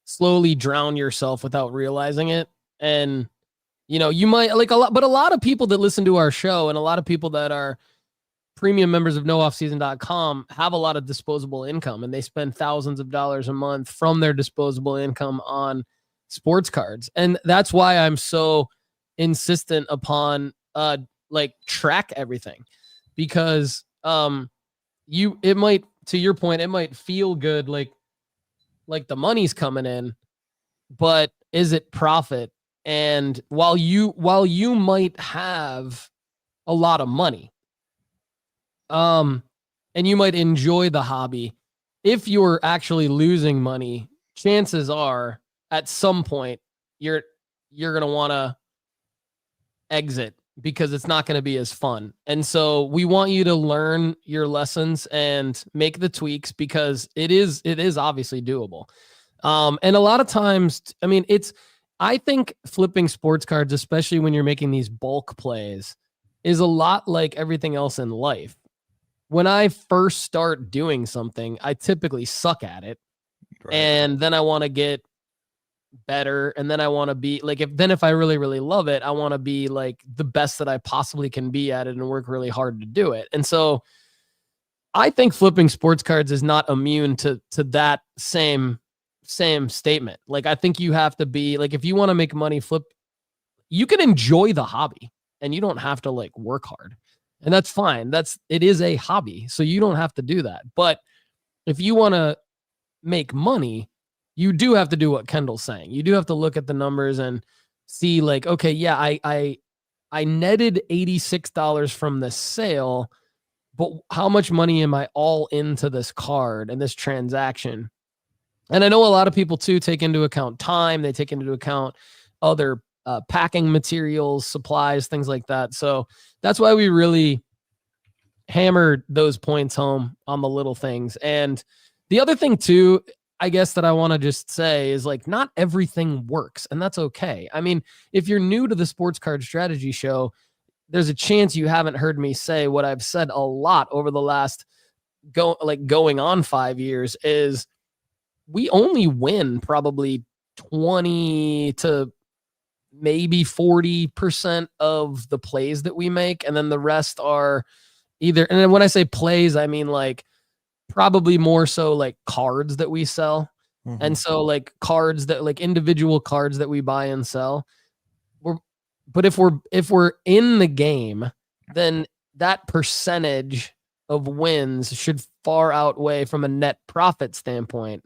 slowly drown yourself without realizing it. And, you know, you might like a lot of people that listen to our show and a lot of people that are premium members of nooffseason.com have a lot of disposable income, and they spend thousands of dollars a month from their disposable income on sports cards. And that's why I'm so insistent upon like track everything, because it might, to your point, it might feel good like the money's coming in, but is it profit? And while you might have a lot of money, and you might enjoy the hobby, if you're actually losing money, chances are at some point you're going to want to exit, because it's not going to be as fun. And so we want you to learn your lessons and make the tweaks, because it is obviously doable. And a lot of times, I mean, I think flipping sports cards, especially when you're making these bulk plays, is a lot like everything else in life. When I first start doing something, I typically suck at it. Right. And then I want to get better. And then I want to be like, if I really, really love it, I want to be like the best that I possibly can be at it and work really hard to do it. And so I think flipping sports cards is not immune to that same statement. Like, I think you have to be like, if you want to make money, you can enjoy the hobby and you don't have to like work hard. And that's fine. It is a hobby. So you don't have to do that. But if you want to make money, you do have to do what Kendall's saying. You do have to look at the numbers and see like, okay, yeah, I netted $86 from this sale, but how much money am I all into this card and this transaction? And I know a lot of people too take into account time. They take into account other packing materials, supplies, things like that. So that's why we really hammered those points home on the little things. And the other thing too, I guess, that I want to just say is like, not everything works, and that's okay. I mean, if you're new to the Sports Card Strategy Show, there's a chance you haven't heard me say what I've said a lot over the last going on 5 years is we only win probably 20 to maybe 40% of the plays that we make. And then the rest are either, and then when I say plays, I mean like probably more so like cards that we sell. Mm-hmm. And so like cards that like individual cards that we buy and sell. But if we're in the game, then that percentage of wins should far outweigh, from a net profit standpoint,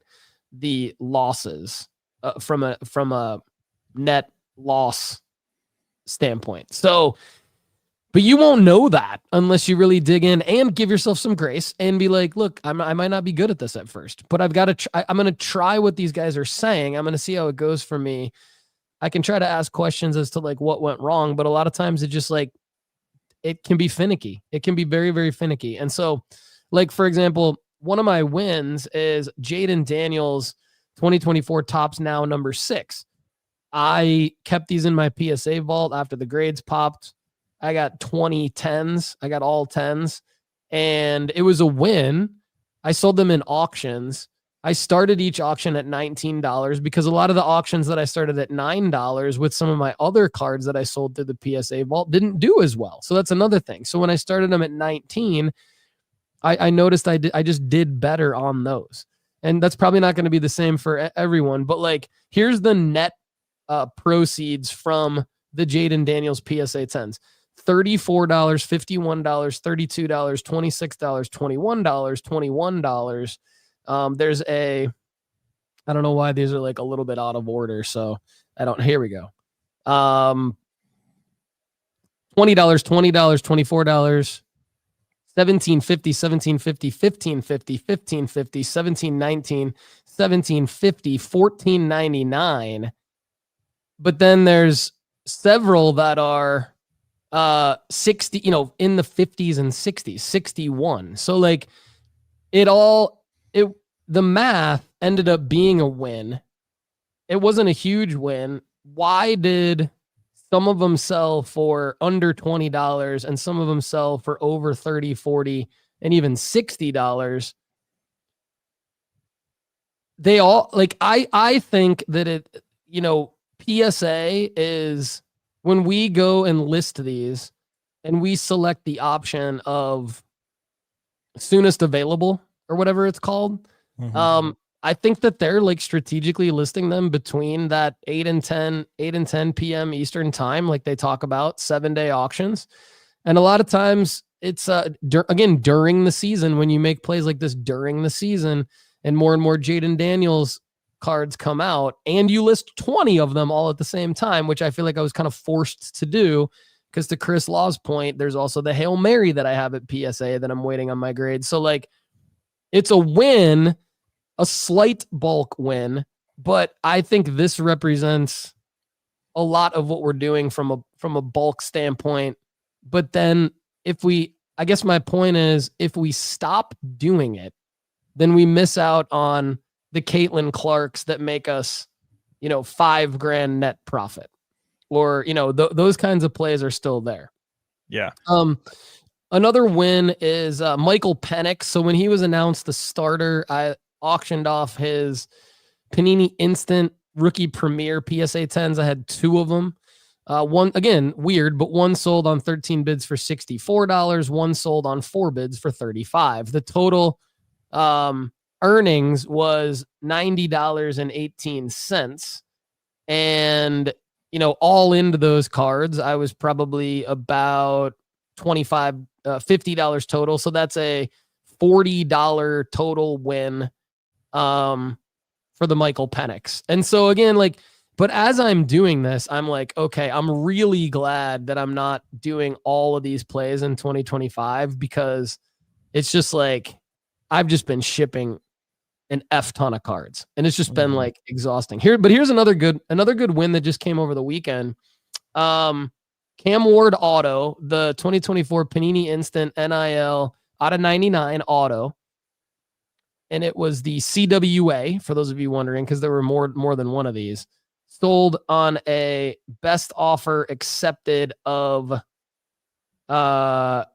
the losses from a net loss standpoint. So, but you won't know that unless you really dig in and give yourself some grace and be like, look, I might not be good at this at first, but I've got to I'm going to try what these guys are saying. I'm going to see how it goes for me. I can try to ask questions as to like what went wrong, but a lot of times it just like, it can be finicky. It can be very, very finicky. And so like, for example, one of my wins is Jaden Daniels 2024 Topps Now number 6. I kept these in my PSA vault after the grades popped. I got 20 10s. I got all 10s, and it was a win. I sold them in auctions. I started each auction at $19 because a lot of the auctions that I started at $9 with some of my other cards that I sold through the PSA vault didn't do as well. So that's another thing. So when I started them at 19, I noticed I just did better on those. And that's probably not going to be the same for everyone, but like, here's the net proceeds from the Jaden Daniels PSA 10s. $34, $51, $32, $26, $21. There's I don't know why these are like a little bit out of order. So here we go. $20, $24, $17.50, $17.50, $15.50, $15.50, $17.19, $17.50, $14.99. But then there's several that are 60, in the 50s and 60s, 61. So like the math ended up being a win. It wasn't a huge win. Why did some of them sell for under $20 and some of them sell for over $30, $40, and even $60. They all like, I think that it, PSA is when we go and list these and we select the option of soonest available or whatever it's called. I think that they're like strategically listing them between that 8 and 10 p.m. Eastern time, like they talk about 7-day auctions. And a lot of times it's again during the season, when you make plays like this during the season and more Jaden Daniels cards come out and you list 20 of them all at the same time, which I feel like I was kind of forced to do because to Chris Law's point, there's also the Hail Mary that I have at PSA that I'm waiting on my grade. So like it's a win, a slight bulk win, but I think this represents a lot of what we're doing from a bulk standpoint. But then I guess my point is, if we stop doing it, then we miss out on the Caitlin Clarks that make us, $5,000 net profit, or, those kinds of plays are still there. Yeah. Another win is Michael Penix. So when he was announced the starter, I auctioned off his Panini Instant Rookie Premier PSA 10s. I had 2 of them. One, again, weird, but one sold on 13 bids for $64. One sold on 4 bids for $35. The total earnings was $90.18. And, all into those cards, I was probably about $50 total. So that's a $40 total win for the Michael Penix. And so again, but as I'm doing this, I'm like, okay, I'm really glad that I'm not doing all of these plays in 2025, because it's just like, I've just been shipping an F ton of cards and it's just been like exhausting here. But here's another good win that just came over the weekend. Cam Ward auto, the 2024 Panini Instant NIL out of 99 auto. And it was the CWA, for those of you wondering, because there were more than one of these, sold on a best offer accepted of $95,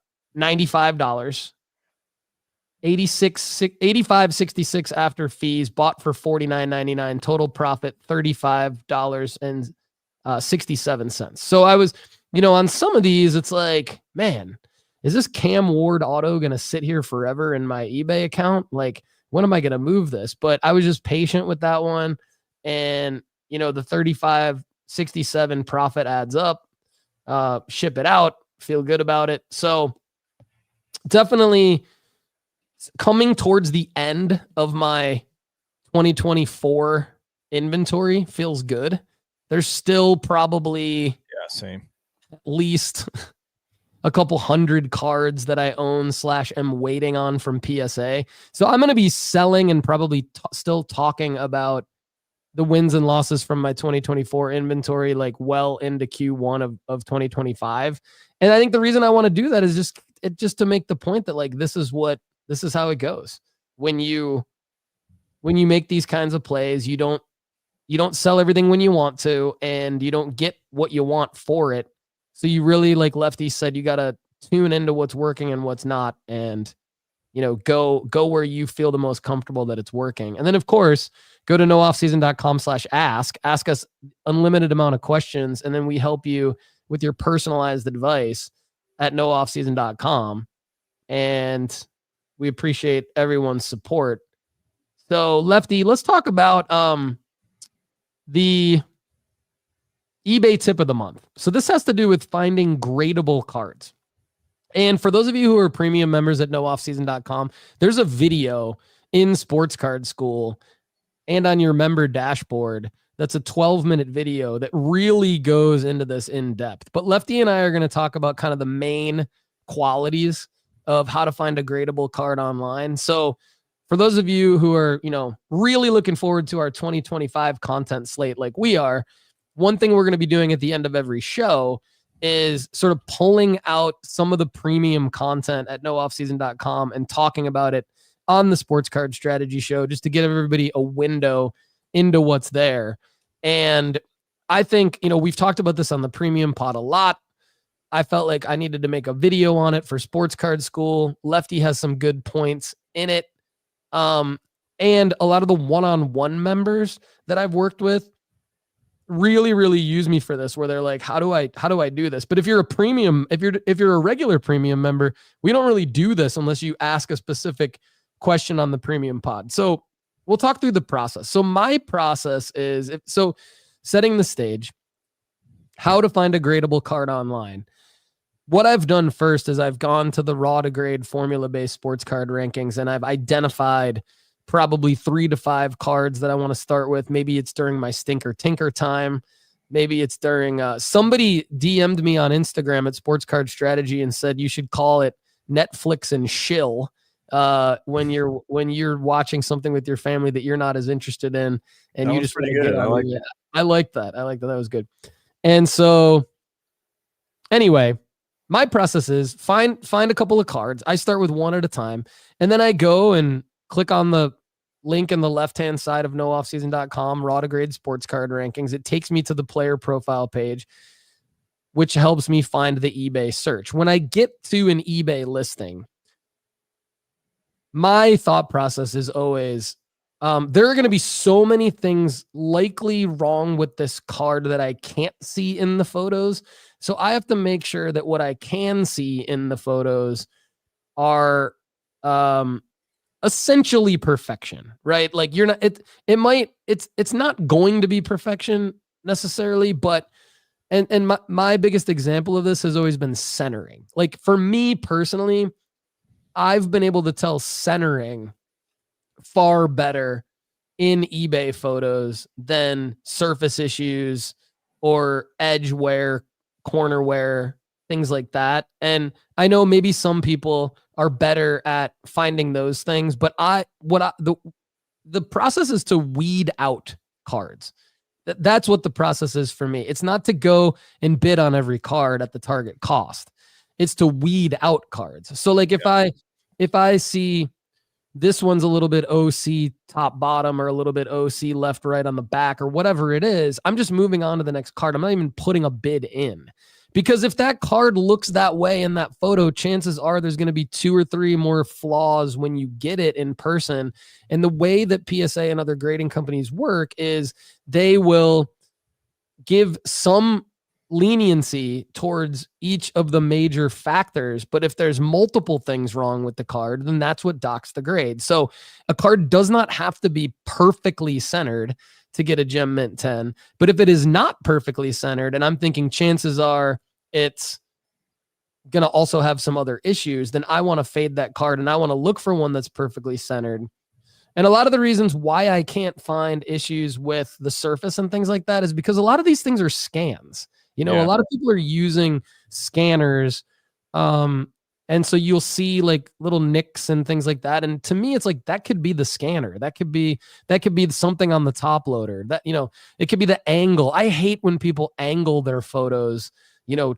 $85.66 after fees, bought for $49.99, total profit $35.67. So I was, on some of these, it's like, man, is this Cam Ward auto going to sit here forever in my eBay account? Like, when am I going to move this? But I was just patient with that one. And, the $35.67 profit adds up, ship it out, feel good about it. So definitely coming towards the end of my 2024 inventory feels good. There's still probably same, at least a couple hundred cards that I own / am waiting on from PSA. So I'm going to be selling and probably still talking about the wins and losses from my 2024 inventory, like well into Q1 of 2025. And I think the reason I want to do that is just to make the point that like, this is how it goes. When you make these kinds of plays, you don't sell everything when you want to, and you don't get what you want for it. So you really, like Lefty said, you got to tune into what's working and what's not, and, go where you feel the most comfortable that it's working. And then of course, go to nooffseason.com/ask, ask us unlimited amount of questions. And then we help you with your personalized advice at nooffseason.com. And we appreciate everyone's support. So Lefty, let's talk about, the eBay tip of the month. So this has to do with finding gradable cards. And for those of you who are premium members at nooffseason.com, there's a video in Sports Card School and on your member dashboard that's a 12-minute video that really goes into this in depth. But Lefty and I are going to talk about kind of the main qualities of how to find a gradable card online. So for those of you who are, really looking forward to our 2025 content slate like we are, one thing we're going to be doing at the end of every show is sort of pulling out some of the premium content at nooffseason.com and talking about it on the Sports Card Strategy Show, just to give everybody a window into what's there. And I think, we've talked about this on the premium pod a lot. I felt like I needed to make a video on it for Sports Card School. Lefty has some good points in it. And a lot of the one-on-one members that I've worked with really, really use me for this, where they're like, how do I do this? But if you're a premium, if you're a regular premium member, we don't really do this unless you ask a specific question on the premium pod. So we'll talk through the process. So my process is, setting the stage, how to find a gradable card online. What I've done first is I've gone to the raw to grade formula-based sports card rankings, and I've identified probably 3 to 5 cards that I want to start with. Maybe it's during my stinker tinker time. Maybe it's during somebody DM'd me on Instagram at Sports Card Strategy and said you should call it Netflix and Shill when you're watching something with your family that you're not as interested in, and That you was just pretty want to good. get I on like it. I like that. That was good. And so anyway, my process is find a couple of cards. I start with one at a time, and then I go and click on the link in the left-hand side of nooffseason.com, raw to grade sports card rankings. It takes me to the player profile page, which helps me find the eBay search. When I get to an eBay listing, my thought process is always, there are going to be so many things likely wrong with this card that I can't see in the photos. So I have to make sure that what I can see in the photos are essentially perfection, right? Like you're not, it's not going to be perfection necessarily, but and my biggest example of this has always been centering. Like for me personally, I've been able to tell centering far better in eBay photos than surface issues or edge wear, corner wear, things like that. And I know maybe some people are better at finding those things, but the process is to weed out cards. That's what the process is for me. It's not to go and bid on every card at the target cost. It's to weed out cards. So like if I see this one's a little bit OC top bottom or a little bit OC left right on the back or whatever it is, I'm just moving on to the next card. I'm not even putting a bid in, because if that card looks that way in that photo, chances are there's going to be 2 or 3 more flaws when you get it in person. And the way that PSA and other grading companies work is they will give some leniency towards each of the major factors. But if there's multiple things wrong with the card, then that's what docks the grade. So a card does not have to be perfectly centered to get a gem mint 10. But if it is not perfectly centered, and I'm thinking chances are it's going to also have some other issues, then I want to fade that card and I want to look for one that's perfectly centered. And a lot of the reasons why I can't find issues with the surface and things like that is because a lot of these things are scans. A lot of people are using scanners. And so you'll see like little nicks and things like that. And to me, it's like, that could be the scanner. That could be something on the top loader that, it could be the angle. I hate when people angle their photos,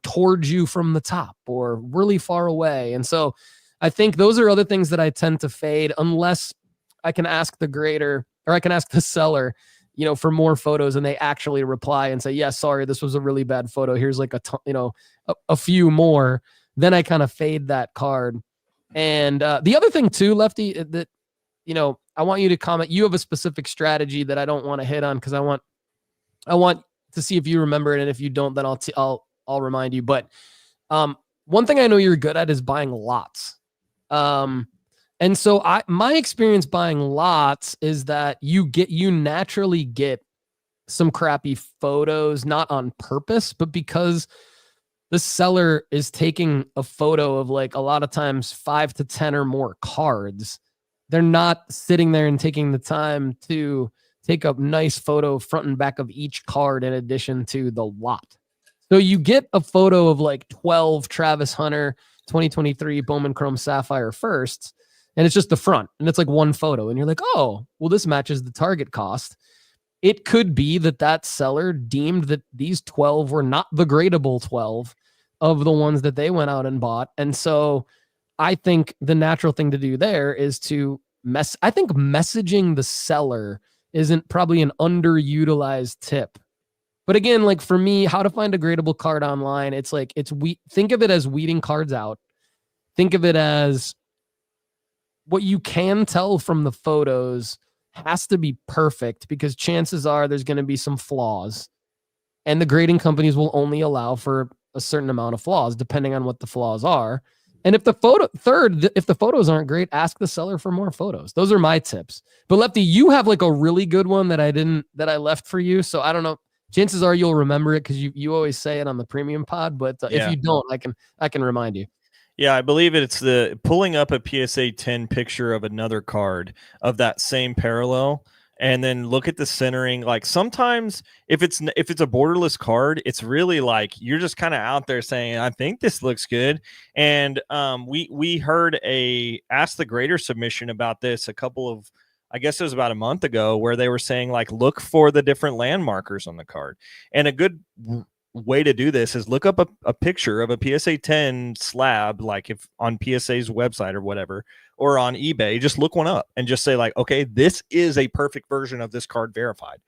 towards you from the top or really far away. And so I think those are other things that I tend to fade unless I can ask the grader or I can ask the seller, for more photos, and they actually reply and say, yeah, sorry, this was a really bad photo. Here's like a few more. Then I kind of fade that card. And the other thing too, Lefty, that, I want you to comment. You have a specific strategy that I don't want to hit on because I want to see if you remember it. And if you don't, then I'll remind you. But one thing I know you're good at is buying lots. And so my experience buying lots is that you naturally get some crappy photos, not on purpose, but because the seller is taking a photo of like a lot of times 5 to 10 or more cards. They're not sitting there and taking the time to take a nice photo front and back of each card in addition to the lot. So you get a photo of like 12 Travis Hunter 2023 Bowman Chrome Sapphire firsts, and it's just the front, and it's like one photo, and you're like, oh, well, this matches the target cost. It could be that seller deemed that these 12 were not the gradable 12 of the ones that they went out and bought. And so I think the natural thing to do there is to I think messaging the seller isn't probably an underutilized tip But again, like for me, how to find a gradable card online, it's like think of it as weeding cards out. Think of it as what you can tell from the photos has to be perfect, because chances are there's going to be some flaws. And the grading companies will only allow for a certain amount of flaws, depending on what the flaws are. And if the photos aren't great, ask the seller for more photos. Those are my tips. But Lefty, you have like a really good one that I left for you. So I don't know. Chances are you'll remember it because you always say it on the premium pod. But if you don't, I can remind you. Yeah, I believe it's the pulling up a PSA 10 picture of another card of that same parallel, and then look at the centering. Like sometimes if it's a borderless card, it's really like you're just kind of out there saying, I think this looks good. And we heard a Ask the Grader submission about this I guess it was about a month ago, where they were saying like, look for the different land markers on the card. And a good way to do this is look up a picture of a PSA 10 slab, like if on PSA's website or whatever, or on eBay, just look one up and just say like, okay, this is a perfect version of this card verified,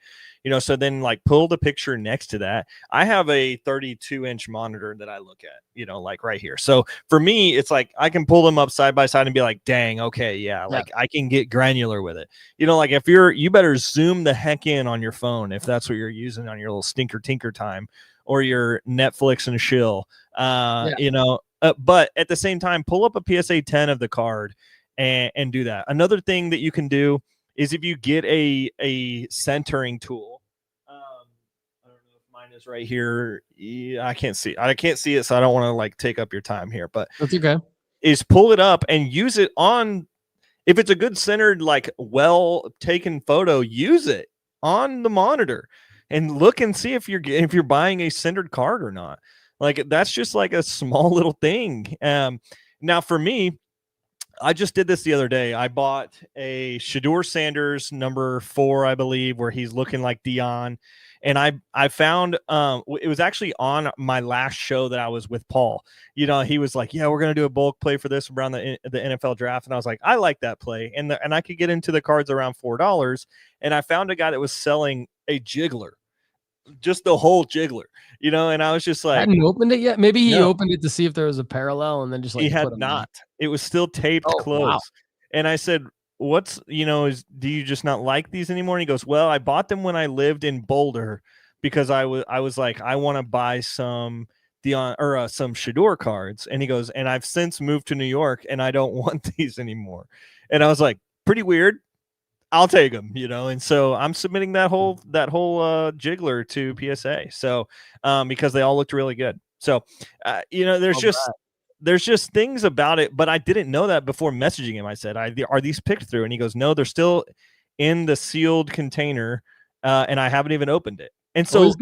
so then like pull the picture next to that. I have a 32-inch monitor that I look at, like right here. So for me, it's like I can pull them up side by side and be like, dang, okay, yeah, like I can get granular with it. Like if you better zoom the heck in on your phone if that's what you're using on your little stinker tinker time or your Netflix and chill, but at the same time, pull up a PSA 10 of the card and do that. Another thing that you can do is if you get a centering tool. I don't know if mine is right here. Yeah, I can't see it, so I don't want to like take up your time here, but that's okay. Is pull it up and use it on, if it's a good centered, like well taken photo, use it on the monitor and look and see if you're buying a centered card or not. Like that's just like a small little thing. Now for me, I just did this the other day. I bought a Shedeur Sanders number 4, I believe, where he's looking like Dion. And I found it was actually on my last show that I was with Paul. He was like, yeah, we're going to do a bulk play for this around the NFL draft. And I was like, I like that play. And I could get into the cards around $4. And I found a guy that was selling a jiggler, just the whole jiggler, and I was just like, hadn't opened it yet. Maybe he opened it to see if there was a parallel and then just like he had not. It was still taped closed. Wow. And I said, what's, do you just not like these anymore? And he goes, well, I bought them when I lived in Boulder because I was like, I want to buy some some Shedeur cards. And he goes, and I've since moved to New York and I don't want these anymore. And I was like, pretty weird. I'll take them, and so I'm submitting that whole jiggler to PSA. So, because they all looked really good. So, there's just things about it, but I didn't know that before messaging him. I said, are these picked through? And he goes, no, they're still in the sealed container. And I haven't even opened it. And so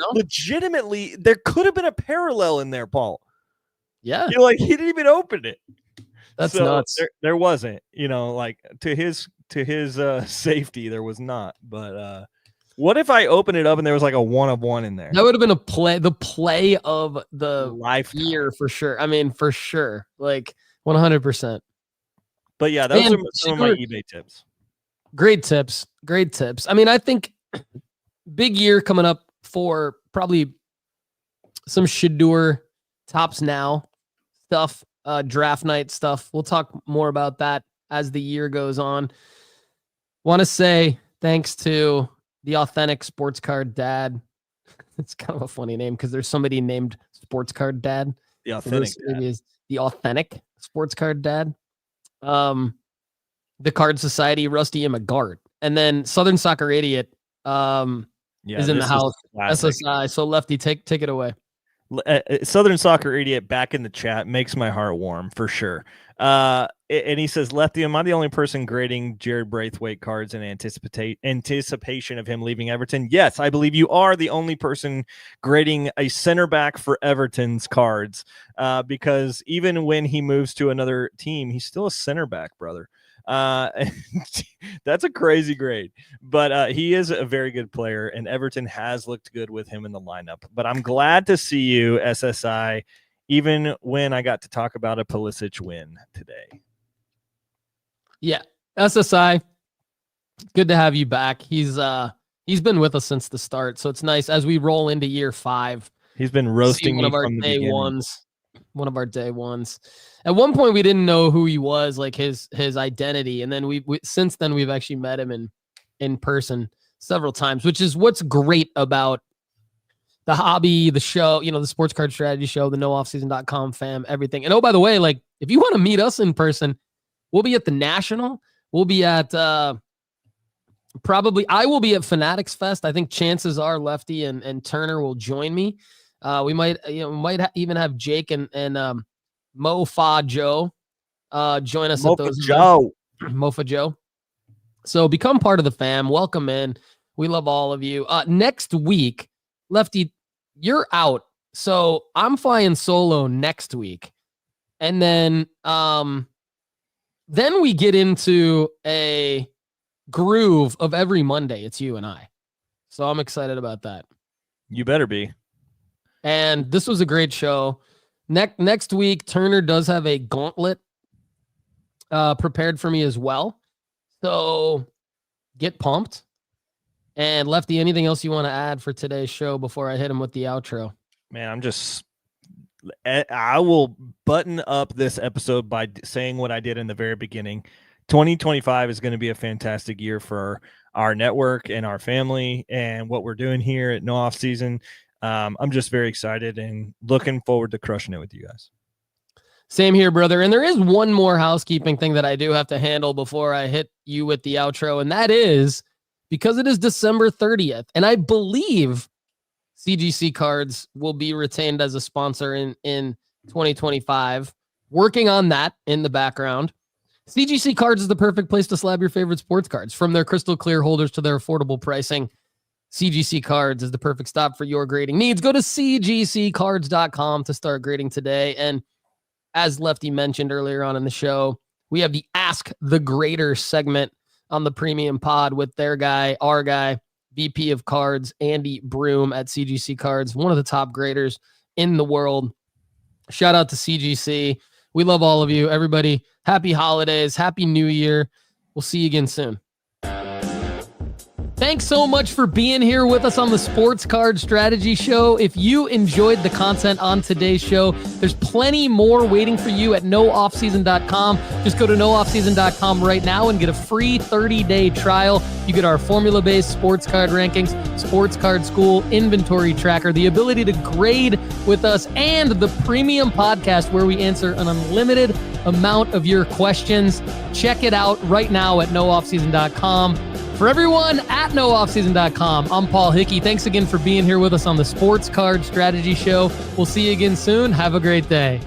legitimately, there could have been a parallel in there, Paul. Yeah. He didn't even open it. That's nuts. There wasn't, like to his safety, there was not. But what if I open it up and there was like a 1 of 1 in there? That would have been the play of the year for sure. I mean, for sure, like 100%. But yeah, those are some of my eBay tips. Great tips. I mean, I think big year coming up for probably some Shedeur Tops Now stuff. Draft night stuff. We'll talk more about that as the year goes on. Want to say thanks to the Authentic Sports Card Dad. It's kind of a funny name because there's somebody named Sports Card Dad. The Authentic Dad. It is the Authentic Sports Card Dad. The Card Society, Rusty and McGart. And then Southern Soccer Idiot is in the house. SSI. So Lefty, take it away. Southern Soccer Idiot back in the chat makes my heart warm for sure. And he says, Lefty, am I the only person grading Jared Braithwaite cards in anticipation of him leaving Everton? Yes, I believe you are the only person grading a center back for Everton's cards, because even when he moves to another team, he's still a center back, brother. That's a crazy grade, but he is a very good player, and Everton has looked good with him in the lineup. But I'm glad to see you, SSI, even when I got to talk about a Pulisic win today. Yeah, SSI, good to have you back. He's He's been with us since the start, so it's nice as we roll into year 5. He's been roasting one me of our from the day beginning. ones. One of our day ones. At one point, we didn't know who he was, like his identity, and then we since then we've actually met him in person several times, which is what's great about the hobby, the show, the Sports Card Strategy Show, the nooffseason.com fam, everything. And oh, by the way, like if you want to meet us in person, we'll be at the National. We'll be at I will be at Fanatics Fest. I think chances are Lefty and Turner will join me. We might even have Jake and Mofa Joe join us at those Joe. Mofa Joe. So become part of the fam. Welcome in. We love all of you. Next week, Lefty, you're out. So I'm flying solo next week. And then we get into a groove of every Monday. It's you and I. So I'm excited about that. You better be. And this was a great show. Next week, Turner does have a gauntlet prepared for me as well. So get pumped. And Lefty, anything else you want to add for today's show before I hit him with the outro? Man, I will button up this episode by saying what I did in the very beginning. 2025 is going to be a fantastic year for our network and our family and what we're doing here at No Off Season. I'm just very excited and looking forward to crushing it with you guys. Same here, brother. And there is one more housekeeping thing that I do have to handle before I hit you with the outro. And that is because it is December 30th. And I believe CGC Cards will be retained as a sponsor in 2025. Working on that in the background. CGC Cards is the perfect place to slab your favorite sports cards. From their crystal clear holders to their affordable pricing, CGC Cards is the perfect stop for your grading needs. Go to cgccards.com to start grading today. And as Lefty mentioned earlier on in the show, we have the Ask the Grader segment on the premium pod with our guy, VP of Cards, Andy Broom at CGC Cards, one of the top graders in the world. Shout out to CGC. We love all of you. Everybody, happy holidays. Happy New Year. We'll see you again soon. Thanks so much for being here with us on the Sports Card Strategy Show. If you enjoyed the content on today's show, there's plenty more waiting for you at nooffseason.com. Just go to nooffseason.com right now and get a free 30-day trial. You get our formula-based sports card rankings, sports card school, inventory tracker, the ability to grade with us, and the premium podcast where we answer an unlimited amount of your questions. Check it out right now at nooffseason.com. For everyone at nooffseason.com, I'm Paul Hickey. Thanks again for being here with us on the Sports Card Strategy Show. We'll see you again soon. Have a great day.